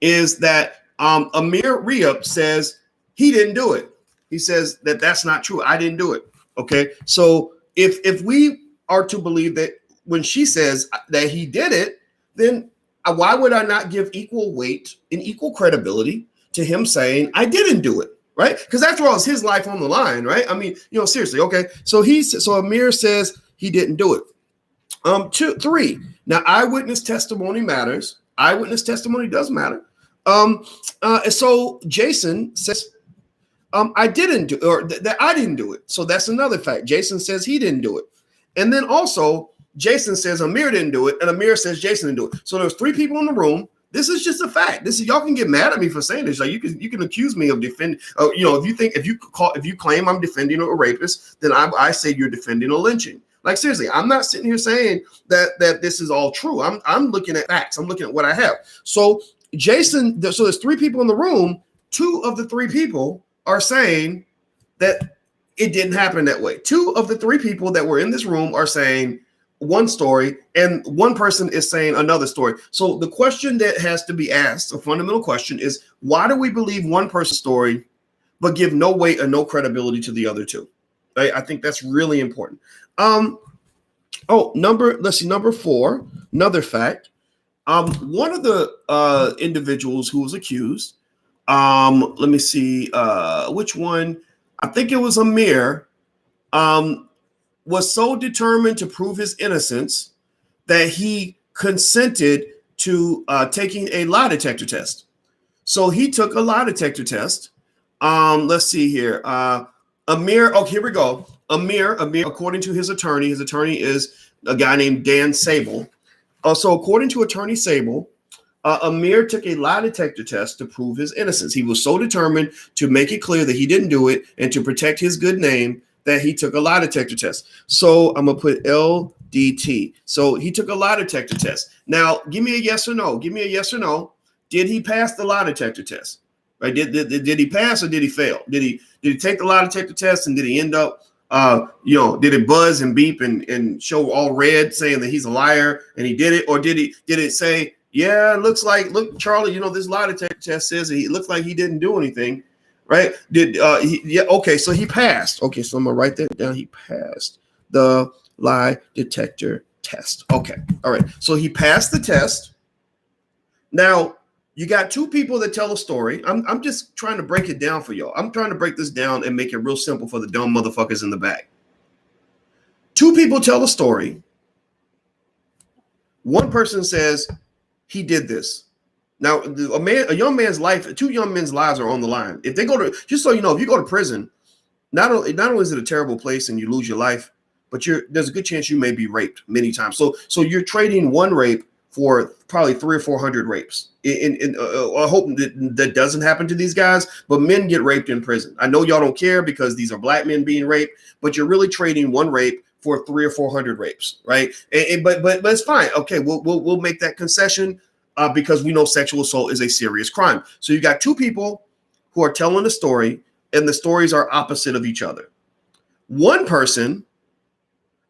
is that Amir Riep says he didn't do it. He says that that's not true. I didn't do it. Okay, so if we are to believe that when she says that he did it, then why would I not give equal weight and equal credibility to him saying I didn't do it, right? Because after all, it's his life on the line, right? I mean, seriously. Okay, so Amir says he didn't do it. 2, 3. Now, eyewitness testimony matters. Eyewitness testimony does matter. So Jahsen says I didn't do, or that I didn't do it. So that's another fact. Jahsen says he didn't do it, and then also Jahsen says Amir didn't do it, and Amir says Jahsen didn't do it. So there's 3 people in the room. This is just a fact. Y'all can get mad at me for saying this. Like you can accuse me of defending. If you claim I'm defending a rapist, then I say you're defending a lynching. Like seriously, I'm not sitting here saying that this is all true. I'm looking at facts. I'm looking at what I have. So Jahsen. So there's 3 people in the room. 2 of the 3 people are saying that it didn't happen that way. 2 of the 3 people that were in this room are saying one story, and 1 person is saying another story. So the question that has to be asked, a fundamental question, is why do we believe one person's story but give no weight and no credibility to the other 2? Right? I think that's really important. Number 4, another fact. One of the individuals who was accused, let me see which one. I think it was Amir, was so determined to prove his innocence that he consented to taking a lie detector test. So he took a lie detector test. Let's see here. Amir, here we go. Amir, according to his attorney is a guy named Dan Sable. So according to Attorney Sable, Amir took a lie detector test to prove his innocence. He was so determined to make it clear that he didn't do it and to protect his good name that he took a lie detector test. So I'm going to put LDT. So he took a lie detector test. Now, give me a yes or no. Give me a yes or no. Did he pass the lie detector test? Right? Did he pass or did he fail? Did he take the lie detector test and did he end up, did it buzz and beep and show all red saying that he's a liar and he did it? Or did it say, yeah, look, Charlie, this lie detector test says it looks like he didn't do anything. Right? Okay, so he passed. Okay, so I'm gonna write that down. He passed the lie detector test. Okay, all right. So he passed the test. Now you got 2 people that tell a story. I'm just trying to break it down for y'all. I'm trying to break this down and make it real simple for the dumb motherfuckers in the back. 2 people tell a story. 1 person says he did this. Now, a young man's life, 2 young men's lives are on the line. If they go to, just so you know, if you go to prison, not only is it a terrible place and you lose your life, but there's a good chance you may be raped many times. So you're trading 1 rape for probably 300 or 400 rapes. I hope that doesn't happen to these guys, but men get raped in prison. I know y'all don't care because these are Black men being raped, but you're really trading 1 rape for 300 or 400 rapes, right? But it's fine. Okay, we'll make that concession. Because we know sexual assault is a serious crime. So you got 2 people who are telling a story, and the stories are opposite of each other. 1 person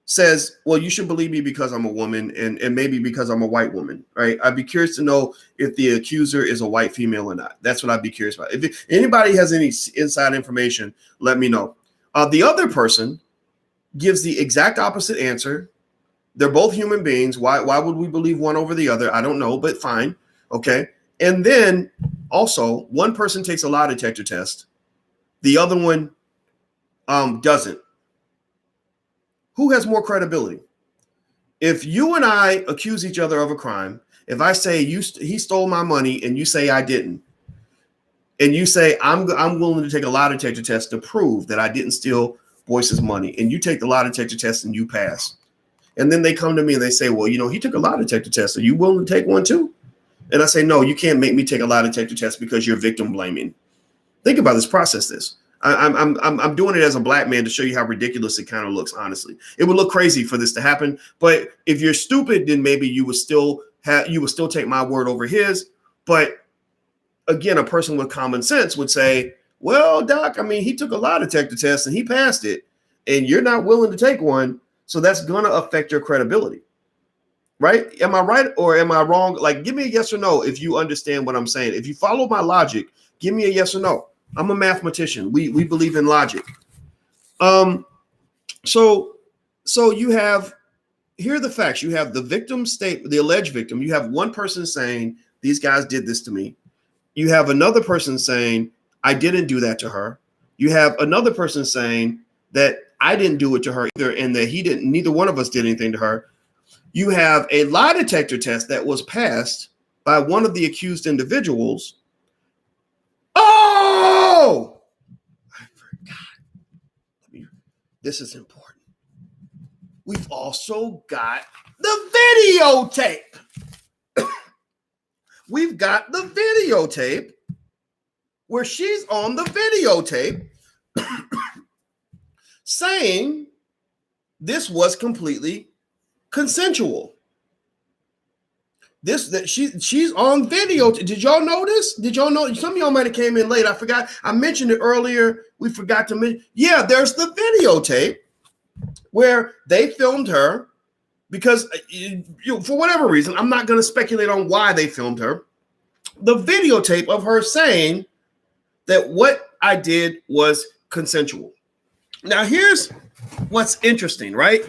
says, well, you should believe me because I'm a woman and maybe because I'm a white woman, right? I'd be curious to know if the accuser is a white female or not. That's what I'd be curious about. If anybody has any inside information, let me know. The other person gives the exact opposite answer. They're both human beings. Why would we believe one over the other? I don't know, but fine. Okay. And then also 1 person takes a lie detector test the other one doesn't. Who has more credibility? If you and I accuse each other of a crime, if I say he stole my money and you say I didn't, and you say I'm willing to take a lie detector test to prove that I didn't steal Boyce's money, and you take the lie detector test and you pass, and then they come to me and they say, well, he took a lie detector test. Are you willing to take one too? And I say, no, you can't make me take a lie detector test because you're victim blaming. Think about this, process this. I'm doing it as a black man to show you how ridiculous it kind of looks. Honestly, it would look crazy for this to happen. But if you're stupid, then maybe you would still take my word over his. But again, a person with common sense would say, well, Doc, I mean, he took a lie detector test and he passed it, and you're not willing to take one. So that's going to affect your credibility. Right? Am I right or am I wrong? Like, give me a yes or no if you understand what I'm saying. If you follow my logic, give me a yes or no. I'm a mathematician. We believe in logic. So you have, here are the facts. You have the victim state, the alleged victim. You have one person saying, these guys did this to me. You have another person saying, I didn't do that to her. You have another person saying that I didn't do it to her either, and that neither one of us did anything to her. You have a lie detector test that was passed by one of the accused individuals. Oh, I forgot. This is important. We've also got the videotape. We've got the videotape where she's on the videotape saying this was completely consensual. She's on video. Did y'all notice? Did y'all know? Some of y'all might have came in late. I forgot. I mentioned it earlier. We forgot to mention. Yeah, there's the videotape where they filmed her because for whatever reason, I'm not going to speculate on why they filmed her. The videotape of her saying that what I did was consensual. Now, here's what's interesting, right?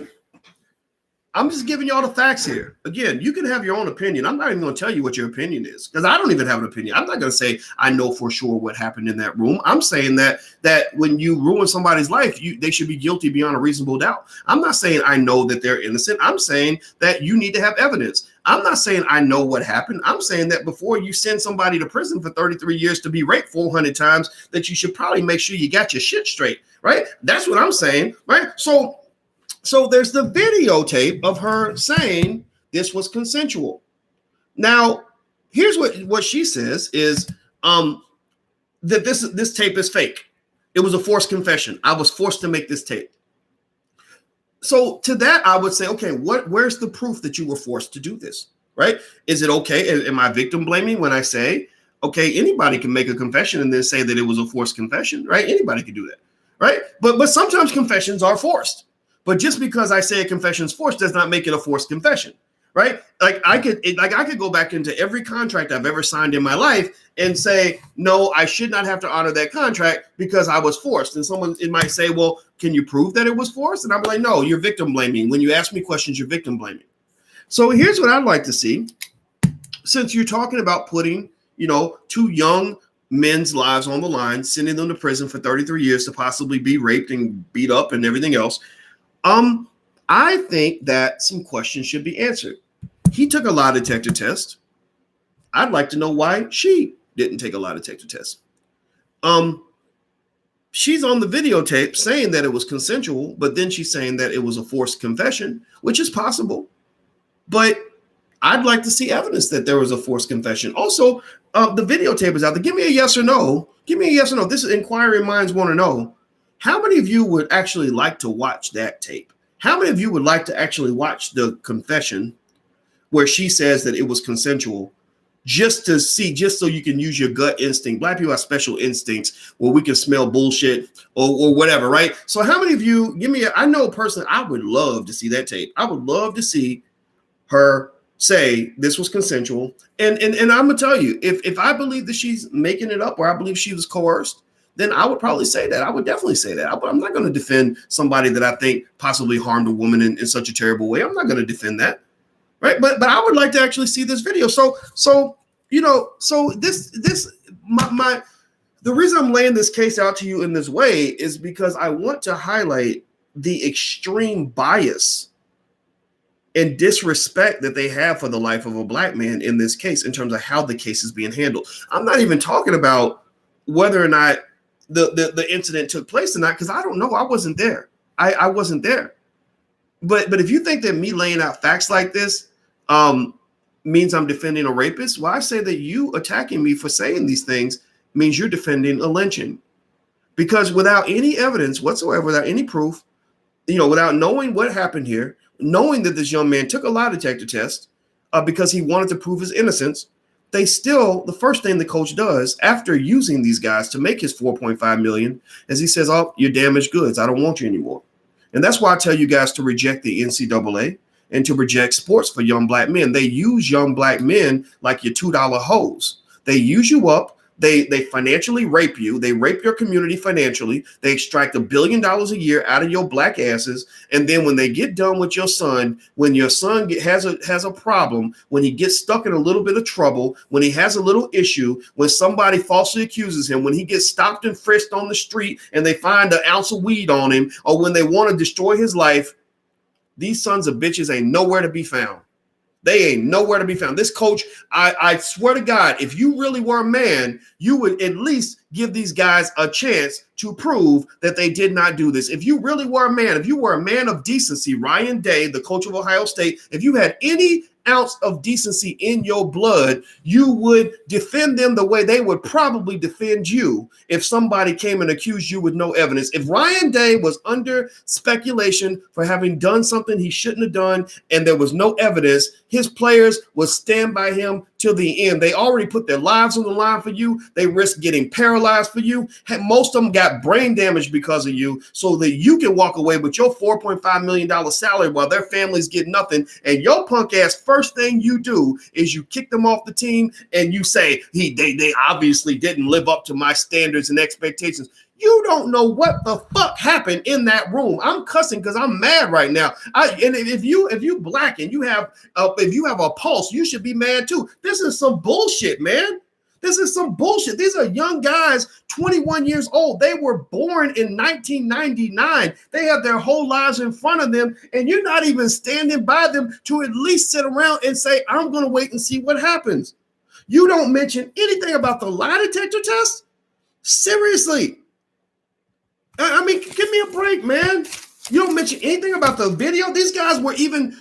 I'm just giving y'all the facts here. Again, you can have your own opinion. I'm not even going to tell you what your opinion is because I don't even have an opinion. I'm not going to say I know for sure what happened in that room. I'm saying that when you ruin somebody's life, they should be guilty beyond a reasonable doubt. I'm not saying I know that they're innocent. I'm saying that you need to have evidence. I'm not saying I know what happened. I'm saying that before you send somebody to prison for 33 years to be raped 400 times, that you should probably make sure you got your shit straight, right? That's what I'm saying, right? So there's the videotape of her saying this was consensual. Now, here's what she says is that this tape is fake. It was a forced confession. I was forced to make this tape. So to that, I would say, okay, where's the proof that you were forced to do this, right? Is it okay? Am I victim blaming when I say, okay, anybody can make a confession and then say that it was a forced confession, right? Anybody can do that, right? But sometimes confessions are forced. But just because I say a confession is forced does not make it a forced confession, right? I could go back into every contract I've ever signed in my life and say, no, I should not have to honor that contract because I was forced. And it might say, well, can you prove that it was forced? And I'm like, no, you're victim blaming. When you ask me questions, you're victim blaming. So here's what I'd like to see. Since you're talking about putting, two young men's lives on the line, sending them to prison for 33 years to possibly be raped and beat up and everything else, I think that some questions should be answered. He took a lie detector test. I'd like to know why she didn't take a lie detector test. She's on the videotape saying that it was consensual, but then she's saying that it was a forced confession, which is possible. But I'd like to see evidence that there was a forced confession. Also, the videotape is out there. Give me a yes or no. Give me a yes or no. This is inquiring minds want to know. How many of you would actually like to watch that tape? How many of you would like to actually watch the confession where she says that it was consensual just to see, just so you can use your gut instinct? Black people have special instincts where we can smell bullshit or whatever, right? So how many of you, I know personally, I would love to see that tape. I would love to see her say this was consensual. And I'm going to tell you, if I believe that she's making it up or I believe she was coerced, then I would probably say that. I would definitely say that. I'm not going to defend somebody that I think possibly harmed a woman in such a terrible way. I'm not going to defend that, right? But I would like to actually see this video. So The reason I'm laying this case out to you in this way is because I want to highlight the extreme bias and disrespect that they have for the life of a black man in this case in terms of how the case is being handled. I'm not even talking about whether or not the incident took place or not, because I don't know. I wasn't there. I wasn't there. But if you think that me laying out facts like this means I'm defending a rapist, well, I say that you attacking me for saying these things means you're defending a lynching. Because without any evidence whatsoever, without any proof, without knowing what happened here, knowing that this young man took a lie detector test because he wanted to prove his innocence, the first thing the coach does after using these guys to make his $4.5 million is he says, "Oh, you're damaged goods. I don't want you anymore." And that's why I tell you guys to reject the NCAA and to reject sports for young black men. They use young black men like your $2 hoes. They use you up. They financially rape you. They rape your community financially. They extract $1 billion a year out of your black asses. And then when they get done with your son, when your son has a problem, when he gets stuck in a little bit of trouble, when he has a little issue, when somebody falsely accuses him, when he gets stopped and frisked on the street and they find an ounce of weed on him, or when they want to destroy his life, these sons of bitches ain't nowhere to be found. They ain't nowhere to be found. This coach, I swear to God, if you really were a man, you would at least give these guys a chance to prove that they did not do this. If you really were a man, if you were a man of decency, Ryan Day, the coach of Ohio State, if you had any ounce of decency in your blood, you would defend them the way they would probably defend you if somebody came and accused you with no evidence. If Ryan Day was under speculation for having done something he shouldn't have done and there was no evidence, his players would stand by him till the end. They already put their lives on the line for you. They risk getting paralyzed for you. Most of them got brain damage because of you, so that you can walk away with your $4.5 million salary while their families get nothing. And your punk ass, first thing you do is you kick them off the team and you say they obviously didn't live up to my standards and expectations. You don't know what the fuck happened in that room. I'm cussing because I'm mad right now. And if you black and you have a pulse, you should be mad too. This is some bullshit, man. This is some bullshit. These are young guys, 21 years old. They were born in 1999. They have their whole lives in front of them, and you're not even standing by them to at least sit around and say, "I'm going to wait and see what happens." You don't mention anything about the lie detector test? Seriously. I mean, give me a break, man. You don't mention anything about the video. These guys were again,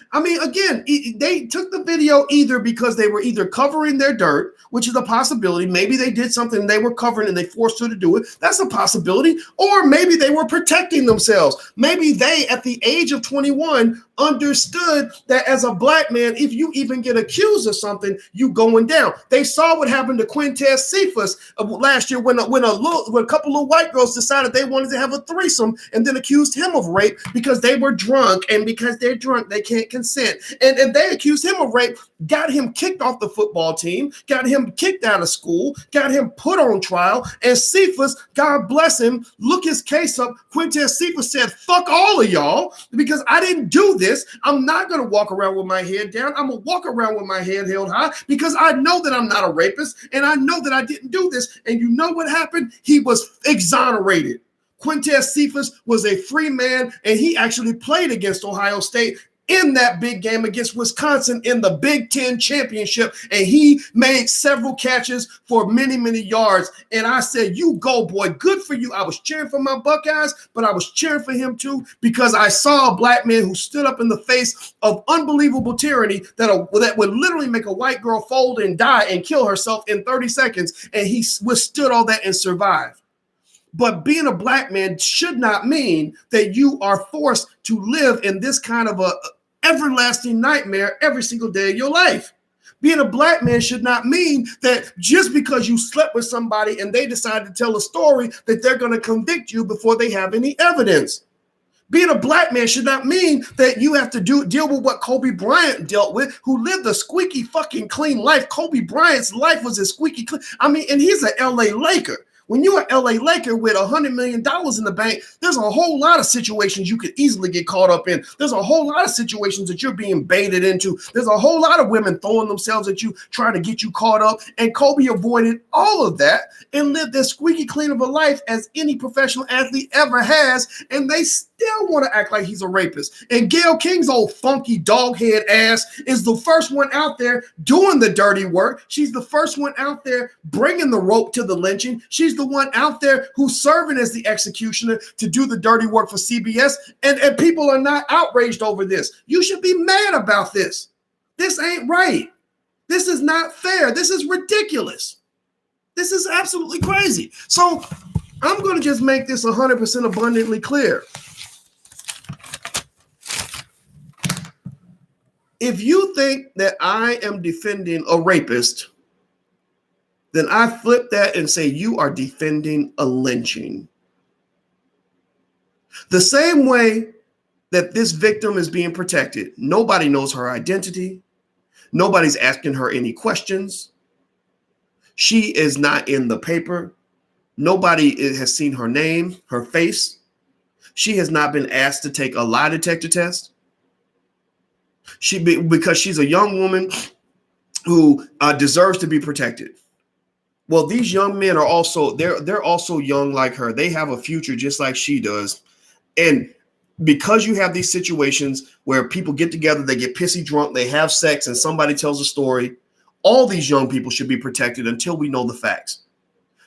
they took the video either because they were either covering their dirt, which is a possibility. Maybe they did something they were covering and they forced her to do it. That's a possibility. Or maybe they were protecting themselves. Maybe they, at the age of 21, understood that as a black man, if you even get accused of something, you going down. They saw what happened to Quintez Cephas last year when a couple of white girls decided they wanted to have a threesome and then accused him of rape because they were drunk, and because they're drunk, they can't consent. And they accused him of rape, got him kicked off the football team, got him kicked out of school, got him put on trial, and Cephas, God bless him, look his case up. Quintez Cephas said, "Fuck all of y'all, because I didn't do this. I'm not going to walk around with my head down. I'm going to walk around with my head held high because I know that I'm not a rapist, and I know that I didn't do this." And you know what happened? He was exonerated. Quintez Cephas was a free man, and he actually played against Ohio State in that big game against Wisconsin in the Big Ten championship, and he made several catches for many, many yards. And I said, "You go, boy, good for you." I was cheering for my Buckeyes, but I was cheering for him too, because I saw a black man who stood up in the face of unbelievable tyranny that would literally make a white girl fold and die and kill herself in 30 seconds, and he withstood all that and survived. But being a black man should not mean that you are forced to live in this kind of a everlasting nightmare every single day of your life. Being a black man should not mean that just because you slept with somebody and they decide to tell a story that they're going to convict you before they have any evidence. Being a black man should not mean that you have to deal with what Kobe Bryant dealt with, who lived a squeaky fucking clean life. Kobe Bryant's life was a squeaky clean. I mean, and he's an LA Laker. When you're an LA Laker with $100 million in the bank, there's a whole lot of situations you could easily get caught up in. There's a whole lot of situations that you're being baited into. There's a whole lot of women throwing themselves at you, trying to get you caught up. And Kobe avoided all of that and lived as squeaky clean of a life as any professional athlete ever has. And they still want to act like he's a rapist. And Gayle King's old funky doghead ass is the first one out there doing the dirty work. She's the first one out there bringing the rope to the lynching. She's the one out there who's serving as the executioner to do the dirty work for CBS. And people are not outraged over this. You should be mad about this. This ain't right. This is not fair. This is ridiculous. This is absolutely crazy. So I'm going to just make this 100% abundantly clear. If you think that I am defending a rapist, then I flip that and say you are defending a lynching. The same way that this victim is being protected. Nobody knows her identity. Nobody's asking her any questions. She is not in the paper. Nobody has seen her name, her face. She has not been asked to take a lie detector test. Because she's a young woman who deserves to be protected. Well, these young men are also, they're also young like her. They have a future just like she does. And because you have these situations where people get together, they get pissy drunk, they have sex, and somebody tells a story, all these young people should be protected until we know the facts.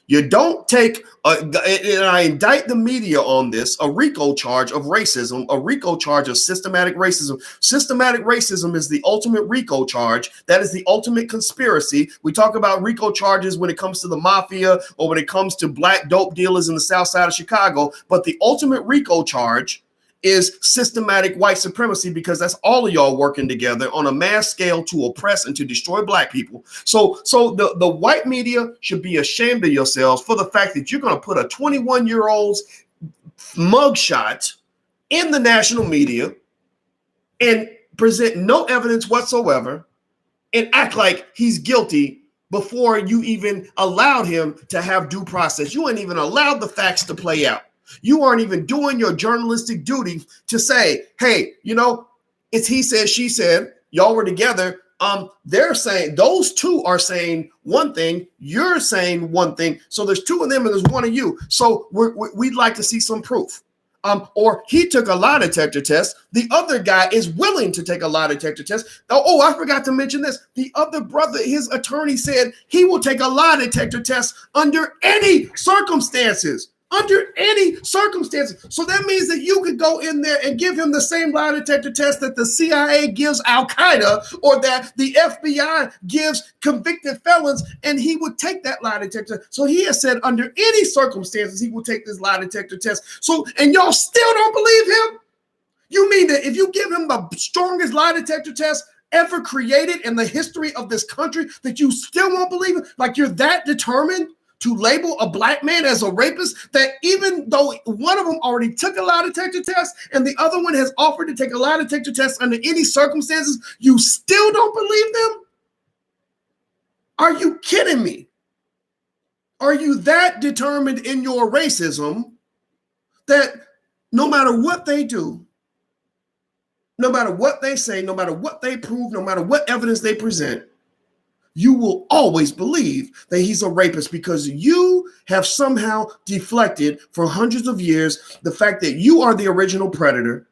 You don't take, and I indict the media on this, a RICO charge of racism, a RICO charge of systematic racism. Systematic racism is the ultimate RICO charge. That is the ultimate conspiracy. We talk about RICO charges when it comes to the mafia or when it comes to black dope dealers in the south side of Chicago. But the ultimate RICO charge is systematic white supremacy, because that's all of y'all working together on a mass scale to oppress and to destroy black people. So the white media should be ashamed of yourselves for the fact that you're going to put a 21-year-old's mugshot in the national media and present no evidence whatsoever and act like he's guilty before you even allowed him to have due process. You ain't even allowed the facts to play out. You aren't even doing your journalistic duty to say, hey, you know, it's he said, she said, y'all were together. They're saying, those two are saying one thing, you're saying one thing. So there's two of them and there's one of you. So we'd like to see some proof. Or he took a lie detector test. The other guy is willing to take a lie detector test. Oh, I forgot to mention this. The other brother, his attorney said he will take a lie detector test under any circumstances. Under any circumstances. So that means that you could go in there and give him the same lie detector test that the CIA gives Al-Qaeda or that the FBI gives convicted felons, and he would take that lie detector. So he has said under any circumstances, he will take this lie detector test. So, and y'all still don't believe him? You mean that if you give him the strongest lie detector test ever created in the history of this country, that you still won't believe it? Like you're that determined to label a black man as a rapist, that even though one of them already took a lie detector test and the other one has offered to take a lie detector test under any circumstances, you still don't believe them? Are you kidding me? Are you that determined in your racism that no matter what they do, no matter what they say, no matter what they prove, no matter what evidence they present, you will always believe that he's a rapist because you have somehow deflected for hundreds of years the fact that you are the original predator,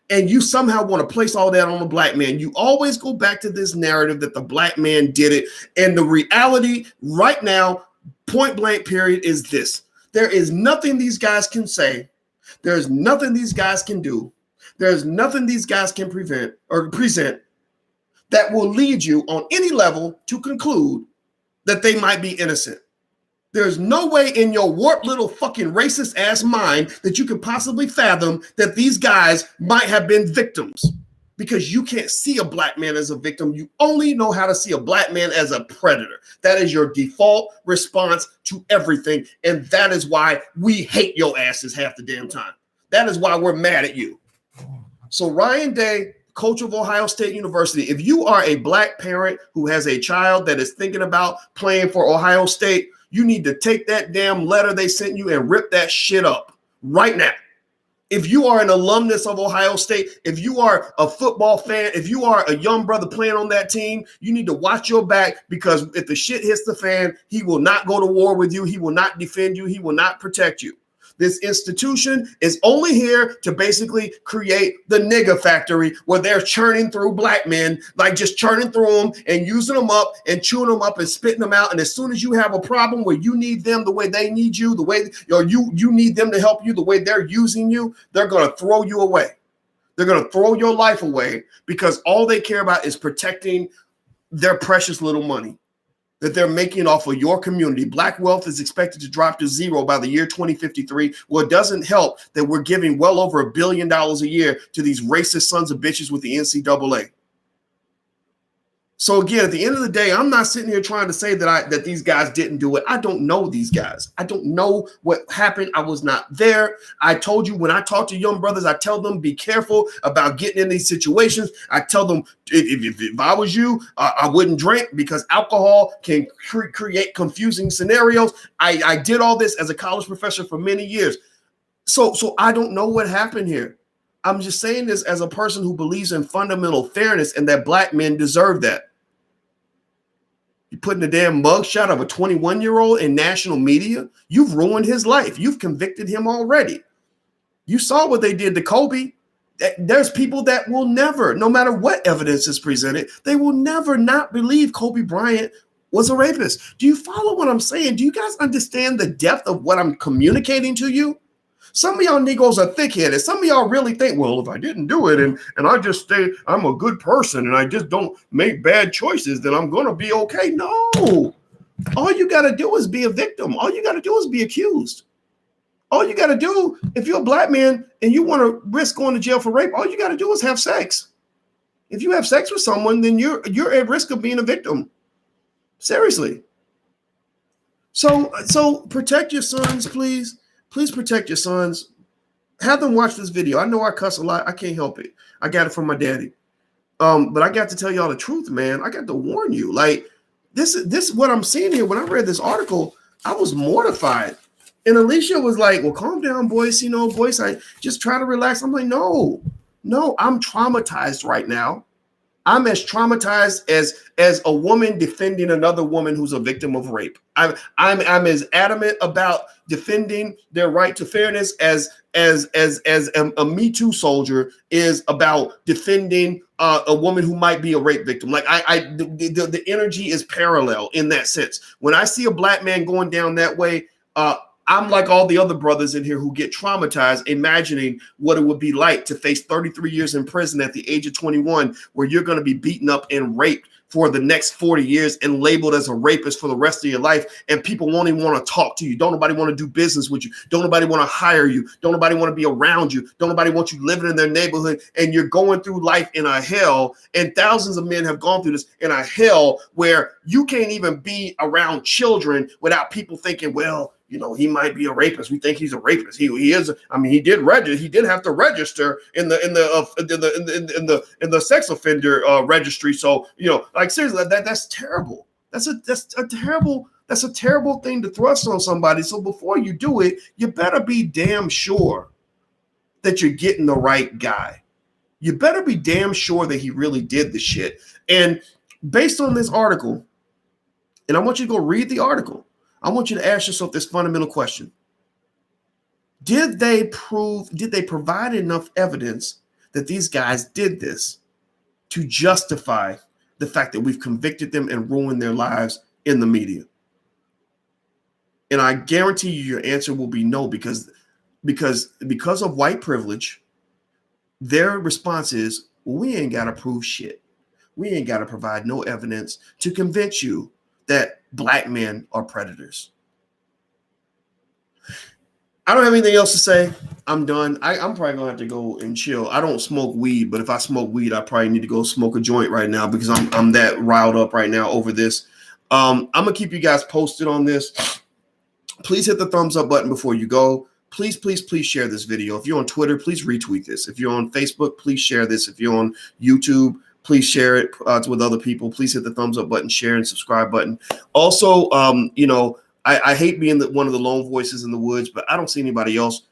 and you somehow want to place all that on the black man. You always go back to this narrative that the black man did it. And the reality right now, point blank period, is this. There is nothing these guys can say. There's nothing these guys can do. There's nothing these guys can prevent or present that will lead you on any level to conclude that they might be innocent. There's no way in your warped little fucking racist ass mind that you could possibly fathom that these guys might have been victims, because you can't see a black man as a victim. You only know how to see a black man as a predator. That is your default response to everything. And that is why we hate your asses half the damn time. That is why we're mad at you. So Ryan Day, coach of Ohio State University, if you are a black parent who has a child that is thinking about playing for Ohio State, you need to take that damn letter they sent you and rip that shit up right now. If you are an alumnus of Ohio State, if you are a football fan, if you are a young brother playing on that team, you need to watch your back, because if the shit hits the fan, he will not go to war with you. He will not defend you. He will not protect you. This institution is only here to basically create the nigger factory where they're churning through black men, like just churning through them and using them up and chewing them up and spitting them out. And as soon as you have a problem where you need them the way they need you, the way you need them to help you the way they're using you, they're going to throw you away. They're going to throw your life away, because all they care about is protecting their precious little money that they're making off of your community. Black wealth is expected to drop to zero by the year 2053. Well, it doesn't help that we're giving well over $1 billion a year to these racist sons of bitches with the NCAA. So again, at the end of the day, I'm not sitting here trying to say that these guys didn't do it. I don't know these guys. I don't know what happened. I was not there. I told you, when I talk to young brothers, I tell them, be careful about getting in these situations. I tell them, if I was you, I wouldn't drink, because alcohol can create confusing scenarios. I did all this as a college professor for many years. So I don't know what happened here. I'm just saying this as a person who believes in fundamental fairness and that black men deserve that. You're putting a damn mugshot of a 21-year-old in national media. You've ruined his life. You've convicted him already. You saw what they did to Kobe. There's people that will never, no matter what evidence is presented, they will never not believe Kobe Bryant was a rapist. Do you follow what I'm saying? Do you guys understand the depth of what I'm communicating to you? Some of y'all Negroes are thick-headed. Some of y'all really think, well, if I didn't do it and I just stay, I'm a good person and I just don't make bad choices, then I'm going to be okay. No. All you got to do is be a victim. All you got to do is be accused. All you got to do, if you're a black man and you want to risk going to jail for rape, all you got to do is have sex. If you have sex with someone, then you're at risk of being a victim. Seriously. So protect your sons, please. Please protect your sons. Have them watch this video. I know I cuss a lot. I can't help it. I got it from my daddy. But I got to tell y'all the truth, man. I got to warn you. Like, this is what I'm seeing here. When I read this article, I was mortified. And Alicia was like, well, calm down, boys. Boys, I just try to relax. I'm like, no, I'm traumatized right now. I'm as traumatized as a woman defending another woman who's a victim of rape. I'm as adamant about defending their right to fairness as a Me Too soldier is about defending a woman who might be a rape victim. Like the energy is parallel in that sense. When I see a black man going down that way, I'm like all the other brothers in here who get traumatized, imagining what it would be like to face 33 years in prison at the age of 21, where you're going to be beaten up and raped for the next 40 years and labeled as a rapist for the rest of your life. And people won't even want to talk to you. Don't nobody want to do business with you. Don't nobody want to hire you. Don't nobody want to be around you. Don't nobody want you living in their neighborhood. And you're going through life in a hell. And thousands of men have gone through this in a hell where you can't even be around children without people thinking, well, he might be a rapist. We think he's a rapist. He is. I mean, he did register. He did have to register in the sex offender registry. So like seriously, that's terrible. That's a terrible thing to thrust on somebody. So before you do it, you better be damn sure that you're getting the right guy. You better be damn sure that he really did the shit. And based on this article, and I want you to go read the article. I want you to ask yourself this fundamental question. Did they provide enough evidence that these guys did this to justify the fact that we've convicted them and ruined their lives in the media? And I guarantee you your answer will be no, because of white privilege, their response is, well, we ain't got to prove shit. We ain't got to provide no evidence to convince you that black men are predators. I don't have anything else to say. I'm done. I'm probably gonna have to go and chill. I don't smoke weed, but if I smoke weed, I probably need to go smoke a joint right now because I'm that riled up right now over this. I'm gonna keep you guys posted on this. Please hit the thumbs up button before you go. Please share this video. If you're on Twitter, please retweet this. If you're on Facebook, please share this. If you're on YouTube, please share it with other people. Please hit the thumbs up button, share and subscribe button. Also, I hate being one of the lone voices in the woods, but I don't see anybody else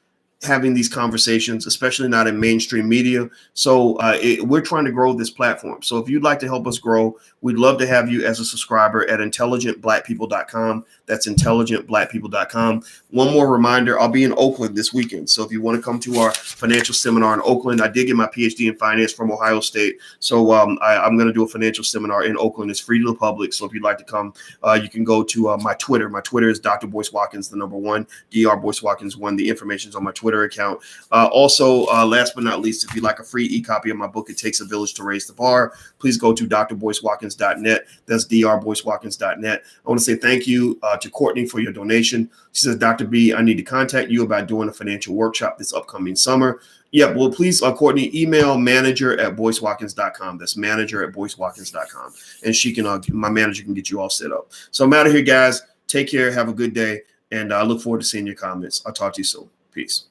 having these conversations, especially not in mainstream media. So we're trying to grow this platform. So if you'd like to help us grow, we'd love to have you as a subscriber at intelligentblackpeople.com. That's intelligentblackpeople.com. One more reminder, I'll be in Oakland this weekend. So if you want to come to our financial seminar in Oakland, I did get my PhD in finance from Ohio State. So I'm going to do a financial seminar in Oakland. It's free to the public. So if you'd like to come, you can go to my Twitter. My Twitter is Dr. Boyce Watkins, the number 1, Dr. Boyce Watkins 1. The information is on my Twitter account. Also, last but not least, if you'd like a free e-copy of my book, It Takes a Village to Raise the Bar, please go to drboycewatkins.net. That's drboycewatkins.net. I want to say thank you to Courtney for your donation. She says, Dr. B, I need to contact you about doing a financial workshop this upcoming summer. Yeah, well, please, Courtney, email manager@boycewatkins.com. That's manager@boycewatkins.com. And she can, my manager can get you all set up. So I'm out of here, guys. Take care. Have a good day. And I look forward to seeing your comments. I'll talk to you soon. Peace.